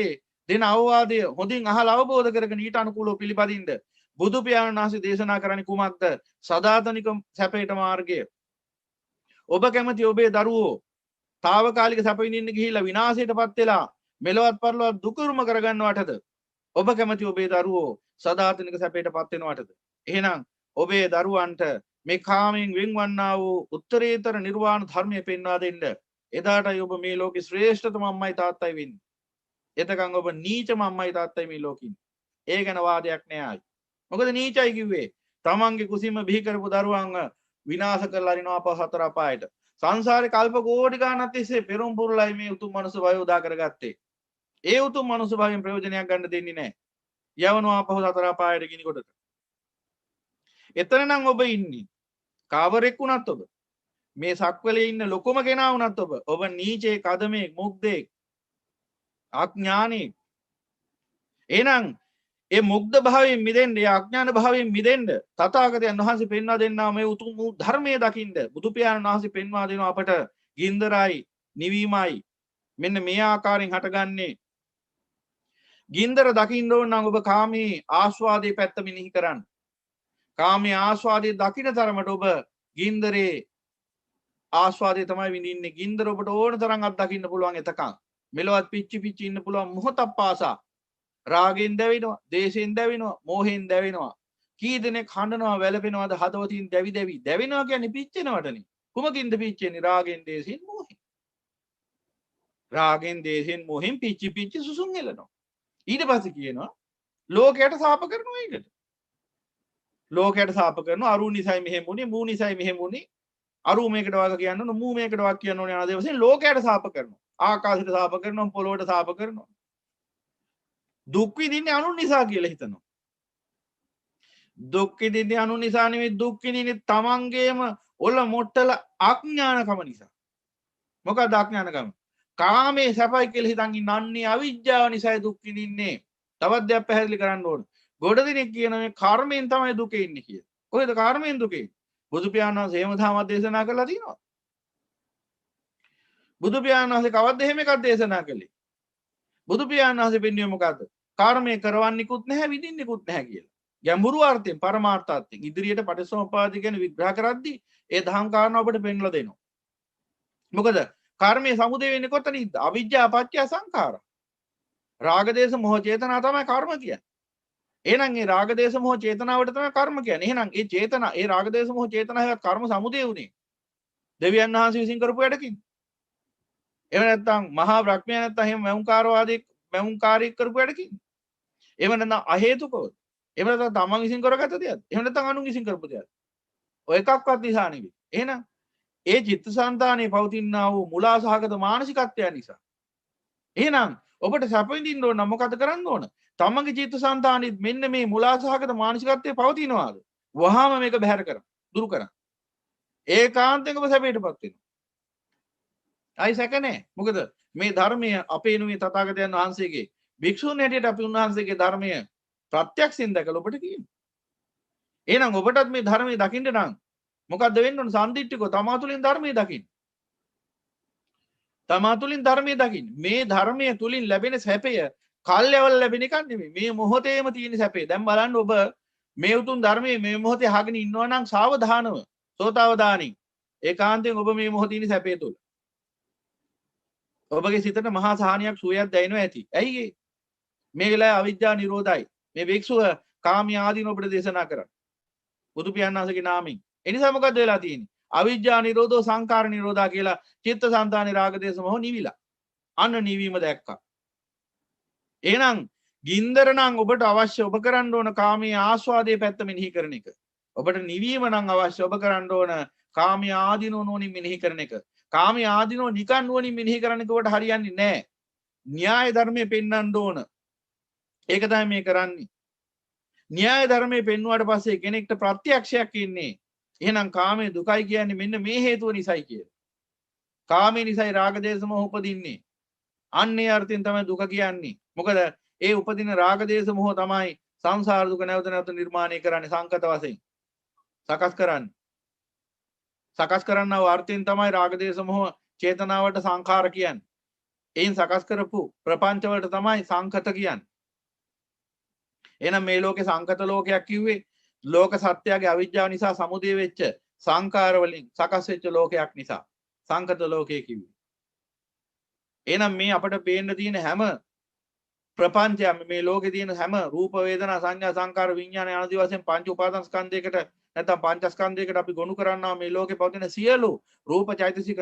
දෙන අවවාදය හොඳින් අහලා අවබෝධ කරගෙන ඊට අනුකූලව පිළිපදින්න බුදු පියාණන් වහන්සේ දේශනා කරන්නේ කුමක්ද? සදාතනික සැපේට මාර්ගය. ඔබ කැමති ඔබේ දරුවෝ తాවකාලික සැප විඳින්න ගිහිල්ලා විනාශයටපත් වෙලා මෙලොවත් පරලොවත් දුකරුම කරගන්නවටද? ඔබ කැමති ඔබේ දරුවෝ සදාතනික සැපේටපත් වෙනවටද? එහෙනම් ඔබේ දරුවන්ට මේ කාමයෙන් වෙන්වන්නා වූ උත්තරීතර නිර්වාණ ධර්මය පෙන්වා දෙන්න. එදාටයි ඔබ මේ ලෝකේ ශ්‍රේෂ්ඨතම අම්මයි තාත්තයි වෙන්නේ. එතකන් ඔබ නීචම අම්මයි තාත්තයි මේ ලෝකෙ ඉන්නේ. ඒ ගැන වාදයක් නෑ ආයි. මොකද නීචයි කිව්වේ තමන්ගේ කුසින්ම බිහි කරපු දරුවන්ව විනාශ කරලා අරිනවා අප හතර අපායට. සංසාරේ කල්ප කෝටි ගාණක් තිස්සේ පෙරම් පුරලයි මේ උතුම් මනුස්ස භවය උදා කරගත්තේ. ඒ උතුම් මනුස්ස භවයෙන් ප්‍රයෝජනයක් ගන්න දෙන්නේ නෑ. යවනවා අප හතර අපායට ගිනි කොටට. එතන නම් ඔබ ඉන්නේ. කාවරෙක් වුණත් ඔබ මේ සක්වලේ ඉන්න ලොකුම කෙනා වුණත් ඔබ නීචේ කදමේ මුග්ධේ අඥානෙක්. එහෙනම් ඒ මුග්ධ භාවයෙන් මිදෙන්න, ඒ අඥාන භාවයෙන් මිදෙන්න තථාගතයන් වහන්සේ පෙන්වා දෙන්නා මේ උතුම් වූ ධර්මයේ දකින්න බුදු පියාණන් වහන්සේ පෙන්වා දෙනවා අපට ගින්දරයි නිවීමයි මෙන්න මේ ආකාරයෙන් හටගන්නේ. ගින්දර දකින්න ඕන නම් ඔබ කාමී ආස්වාදයේ පැත්ත මෙනෙහි කරන්න. කාමී ආස්වාදයේ දකින්න තරමට ඔබ ගින්දරේ ආස්වාදයේ තමයි විඳින්නේ. ගින්දර ඔබට ඕන තරම් අත් දකින්න පුළුවන් එතකන්. මෙලොවත් පිච්චි පිච්චි ඉන්න පුළුවන් මොහොතක් පාසා. රාගෙන් දැවෙනවා, දේශයෙන් දැවෙනවා, මෝහෙන් දැවෙනවා. කී දෙනෙක් හඬනවා, වැළපෙනවාද හදවතින් දැවි දැවි. දැවෙනවා කියන්නේ පිච්චෙනවටනේ. කුමකින්ද පිච්චෙන්නේ? රාගෙන්, දේශයෙන්, මෝහෙන්. රාගෙන්, දේශයෙන්, මෝහෙන් පිච්චි පිච්චි සුසුම් හෙලනවා. ඊට පස්සේ කියනවා ලෝකයට සාප කරනවා ඒකට. ලෝකයට සාප කරනවා අරු නිසයි මෙහෙම වුනේ, මූ නිසයි මෙහෙම වුනේ. අරු මේකට වග කියන්න ඕන, මූ මේකට වග කියන්න ඕනේ ආදී වශයෙන් ලෝකයට සාප කරනවා. ආකාශයට සාප කරනවා, පොළොවට සාප කරනවා. දුක් විඳින්නේ අනුන් නිසා කියලා හිතනවා. දුක් විඳින්නේ අනුන් නිසා නෙවෙයි, දුක් විඳින්නේ තමන්ගේම ඔල මොට්ටල අඥානකම නිසා. මොකක්ද අඥානකම? කාමයේ සැපයි කියලා හිතන් ඉන්න අන්නේ අවිජ්ජාව නිසායි දුක් විඳින්නේ. තවත් දෙයක් පැහැදිලි කරන්න ඕන. ගොඩ දිනෙක කියන මේ කර්මයෙන් තමයි දුකේ ඉන්නේ කියලා. කොහෙද කර්මයෙන් දුකේ? බුදු පියාණන් වහන්සේ එහෙම තමයි දේශනා කරලා තියෙනවා. බුදු පියාණන් වහන්සේ කවද්ද එහෙම එකක් දේශනා කළේ? බුදු පියාණන් වහන්සේ පෙන්වන්නේ මොකද්ද? කර්මය කරවන්නිකුත් නැහැ, විඳින්නිකුත් නැහැ කියලා. ගැඹුරු අර්ථයෙන්, පරමාර්ථ අර්ථයෙන් ඉදිරියට පටිච්චසමුප්පාද ගැන විග්‍රහ කරද්දී ඒ දහම් කාරණා ඔබට පෙන්වලා දෙනවා. මොකද කර්මයේ සමුදය වෙන්නේ කොතනින්ද? අවිජ්ජා පත්‍ය සංඛාර. රාග දේශ මොහ චේතනා තමයි කර්ම කියන්නේ. එහෙනම් මේ රාග දේශ මොහ චේතනාවට තමයි කර්ම කියන්නේ. එහෙනම් ඒ චේතනා, ඒ රාග දේශ මොහ චේතනාවත් කර්ම සමුදය උනේ. දෙවියන් වහන්සේ විසින් කරපු වැඩකින්. එහෙම නැත්නම් මහා බ්‍රහ්මයා නැත්නම් එහෙම මෞංකාරී කරපු වැඩකින්. එහෙම නැත්නම් අහේතුකව. එහෙම නැත්නම් තමන් විසින් කරගත්ත දෙයක්. එහෙම නැත්නම් අනුන් විසින් කරපු දෙයක්. ඔය එකක්වත් නිසා නෙවෙයි. එහෙනම් ඒ චිත්තසංතානයේ පවතිනා වූ මුලා සහගත මානසිකත්වය නිසා. එහෙනම් ඔබට සැප විඳින්න ඕන නම් මොකද කරන්න ඕන? තමන්ගේ චිත්තසංතානෙත් මෙන්න මේ මුලා සහගත මානසිකත්වය පවතිනවාද? වහාම මේක බැහැර කරන්න. දුරු කරන්න. ඒකාන්තයෙන්ම සැපයටපත් වෙනවා. අයි සැක නැහැ. මොකද මේ ධර්මය අපේ නුවේ තථාගතයන් වහන්සේගේ භික්ෂුන් හැටියට අපි උන්වහන්සේගේ ධර්මය ප්‍රත්‍යක්ෂයෙන් දැකලා ඔබට කියනවා. එහෙනම් ඔබටත් මේ ධර්මයේ දකින්න නම් මොකද්ද වෙන්න ඕන? සම්දිට්ඨිකව තමා තුළින් ධර්මයේ දකින්න. තමා තුළින් ධර්මයේ දකින්න. මේ ධර්මයේ තුලින් ලැබෙන සැපය කල්යවල ලැබෙන එකක් නෙමෙයි. මේ මොහොතේම තියෙන සැපේ. දැන් බලන්න ඔබ මේ උතුම් ධර්මයේ මේ මොහොතේ අහගෙන ඉන්නවා නම් සාවධානව සෝතාවදානින් ඒකාන්තයෙන් ඔබ මේ මොහොතේ ඉන්න සැපේ තුල ඔබගේ සිතට මහා සහනියක් සුවයක් දැනෙනවා ඇති. ඇයි ඒ? මේ වෙලාවේ අවිජ්ජා නිරෝධයි. මේ වික්ෂුව කාමී ආදීන ඔබට දේශනා කරා. බුදු පියාණන් වහන්සේගේ නාමයෙන්. ඒ නිසා මොකද වෙලා තියෙන්නේ? අවිජ්ජා නිරෝධෝ සංකාර නිරෝධා කියලා චිත්තසංතානේ රාග දේශ මොහ නිවිලා. අන්න නිවීම දැක්කා. එහෙනම් ගින්දර නම් ඔබට අවශ්‍ය ඔබ කරන්න ඕන කාමී ආස්වාදයේ පැත්ත මෙනෙහි කරන එක. ඔබට නිවීම නම් අවශ්‍ය ඔබ කරන්න ඕන කාමී ආදීනෝ නෝනින් මෙනෙහි කරන එක. කාමී ආදීනෝ නිකන් නුවණින් මෙනෙහි කරන එක ඔබට හරියන්නේ නැහැ. න්‍යාය ධර්මයේ පෙන්වන්න ඕන. ඒක තමයි මේ කරන්නේ. න්‍යාය ධර්මයේ පෙන්වුවාට පස්සේ කෙනෙක්ට ප්‍රත්‍යක්ෂයක් ඉන්නේ. එහෙනම් කාමයේ දුකයි කියන්නේ මෙන්න මේ හේතුව නිසායි කියලා. කාමයේ නිසායි රාග දේශ මොහ උපදින්නේ. අන්නේ අර්ථයෙන් තමයි දුක කියන්නේ. මොකද ඒ උපදින රාග දේශ මොහ තමයි සංසාර දුක නැවත නැවත නිර්මාණය කරන්නේ සංකත වශයෙන්. සකස් කරන්නේ. සකස් කරන්නව අර්ථයෙන් තමයි රාග දේශ මොහ චේතනාවට සංඛාර කියන්නේ. එයින් සකස් කරපු ප්‍රපංච වලට තමයි සංකත කියන්නේ. එහෙනම් මේ ලෝකේ සංකත ලෝකයක් කිව්වේ ලෝක සත්‍යයේ අවිජ්ජාව නිසා සමුදය වෙච්ච සංකාර වලින් සකස් වෙච්ච ලෝකයක් නිසා සංකත ලෝකය කිව්වේ. එහෙනම් මේ අපිට පේන්න තියෙන හැම ප්‍රපංචයම මේ ලෝකේ තියෙන හැම රූප වේදනා සංඥා සංකාර විඥාන ආදී වශයෙන් පංච උපාදාන ස්කන්ධයකට නැත්නම් පංචස්කන්ධයකට අපි ගොනු කරනවා මේ ලෝකේ පවතින සියලු රූප චෛතසික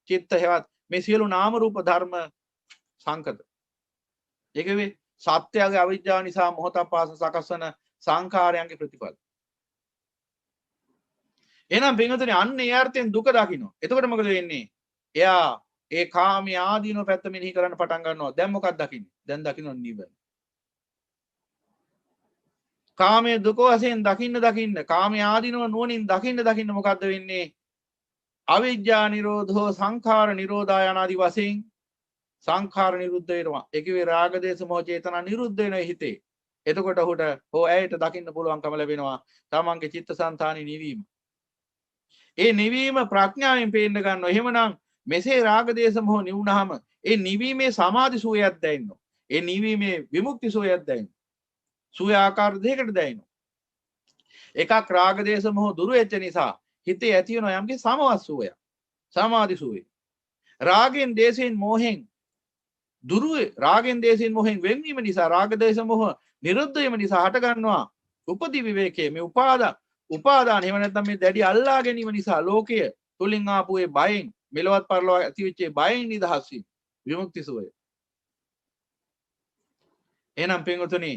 චිත්ත හේවත් මේ සියලු නාම රූප ධර්ම සංකත. ඒකේ සත්‍යයේ අවිජ්ජාව නිසා මොහොතක් පාස සකස් වන සංඛාරයන්ගේ ප්‍රතිඵල. එහෙනම් පින්වතුනි අන්න ඒ අර්ථයෙන් දුක දකින්න. එතකොට මොකද වෙන්නේ? එයා ඒ කාමී ආදීනෝ පැත්ත මෙනෙහි කරන්න පටන් ගන්නවා. දැන් මොකක්ද දකින්නේ? දැන් දකින්න නිවන. කාමයේ දුක වශයෙන් දකින්න කාමී ආදීනෝ නුවණින් දකින්න මොකද්ද වෙන්නේ? අවිජ්ජා නිරෝධෝ සංඛාර නිරෝධා යනාදී වශයෙන් සංඛාර නිරුද්ධ වෙනවා. ඒ කිව්වේ රාග දේශ මොහ චේතනා නිරුද්ධ වෙන හිතේ. එතකොට ඔහුට ඇයට දකින්න පුළුවන්කම ලැබෙනවා තමන්ගේ චිත්තසංතානි නිවීම. ඒ නිවීම ප්‍රඥාවෙන් පේන්න ගන්නවා. එහෙමනම් මෙසේ රාග දේශ මොහ නිවුනහම ඒ නිවීමේ සමාධි සුවයක් දැනෙනවා. ඒ නිවීමේ විමුක්ති සුවයක් දැනෙනවා. සුවය ආකාර දෙකකට දැනෙනවා. එකක් රාග දේශ මොහ දුරු වෙච්ච නිසා හිතේ ඇති වෙන යම්කි සමවත් සුවය. සමාධි සුවය. රාගෙන් දේශෙන් මොහෙන් රාගෙන් දේශෙන් මොහෙන් වෙන්වීම නිසා රාග දේශ මොහ නිරුද්ධ වීම නිසා හට ගන්නවා උපදි විවේකයේ මේ උපාදාන එහෙම නැත්නම් මේ දැඩි අල්ලා ගැනීම නිසා ලෝකය තුලින් ආපු ඒ බයෙන් මෙලවත් පරලොව ඇති වෙච්ච බයෙන් නිදහස් වීම විමුක්ති සුවය. එහෙනම් පින්වතුනි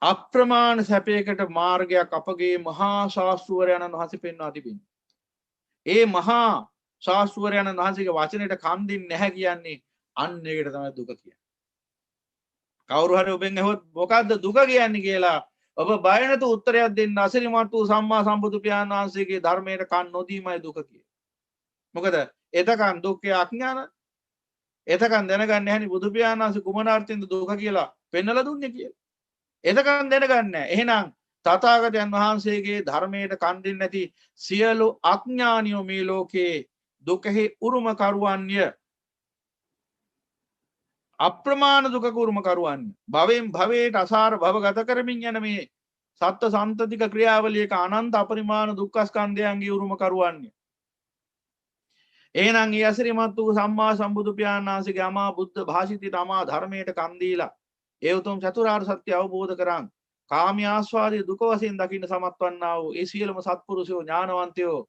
අප්‍රමාණ සැපයකට මාර්ගයක් අපගේ මහා ශාස්ත්‍රවරයන්න් වහන්සේ පෙන්වා තිබෙනවා. ඒ මහා ශාස්ත්‍රවරයන්න් වහන්සේගේ වචනයට කන් දෙන්නේ නැහැ කියන්නේ අන්න ඒකට තමයි දුක කියන්නේ. කවුරු හරි ඔබෙන් අහුවොත් මොකද්ද දුක කියන්නේ කියලා ඔබ බය නැතුව උත්තරයක් දෙන්න අසිරිමත් වූ සම්මා සම්බුදු පියාණන් වහන්සේගේ ධර්මයට කන් නොදීමයි දුක කියන්නේ. මොකද එතකන් දුක්ඛය අඥාන එතකන් දැනගන්නේ නැහැනි බුදු පියාණන් වහන්සේ කුමන අර්ථයෙන්ද දුක කියලා පෙන්වලා දුන්නේ කියලා. එතකන් දැනගන්නේ නැහැ. එහෙනම් තථාගතයන් වහන්සේගේ ධර්මයට කන් දෙන්නේ නැති සියලු අඥානියෝ මේ ලෝකේ දුකෙහි උරුම කරුවන්ය. අප්‍රමාණ දුක උරුම කරුවන්ය. භවෙන් භවයට අසාර භව ගත කරමින් යන මේ සත්ත්ව සම්තතික ක්‍රියාවලියක අනන්ත අපරිමාණ දුක්ඛ ස්කන්ධයන්ගේ උරුම කරුවන්ය. එහෙනම් ඒ අසිරිමත් වූ සම්මා සම්බුදු පියාණන් වහන්සේගේ අමා බුද්ධ භාෂිතයට අමා ධර්මයට කන් දීලා ඒ උතුම් චතුරාර්ය සත්‍ය අවබෝධ කරන් කාමී ආස්වාදයේ දුක වශයෙන් දකින්න සමත් වන්නා වූ ඒ සියලුම සත්පුරුෂයෝ ඥානවන්තයෝ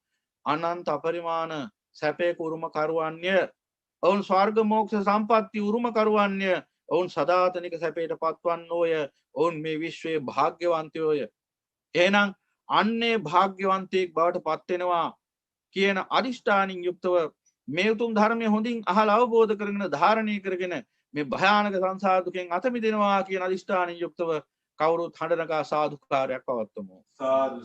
අනන්ත අපරිමාණ සැපේ උරුම කරුවන්ය. ඔවුන් ස්වර්ග මෝක්ෂ සම්පත්ති උරුම කරුවන්ය. ඔවුන් සදාතනික සැපයට පත්වන්නෝය. ඔවුන් මේ විශ්වයේ භාග්‍යවන්තයෝය. එහෙනම් අන්නේ භාග්‍යවන්තයෙක් බවට පත්වෙනවා කියන අදිෂ්ඨානින් යුක්තව මේ උතුම් ධර්මය හොඳින් අහලා අවබෝධ කරගෙන ධාරණය කරගෙන මේ භයානක සංසාර දුකෙන් අත මිදෙනවා කියන අදිෂ්ඨානින් යුක්තව කවුරුත් හඬනගා සාදුකාරයක් පවත්වමු. සාදු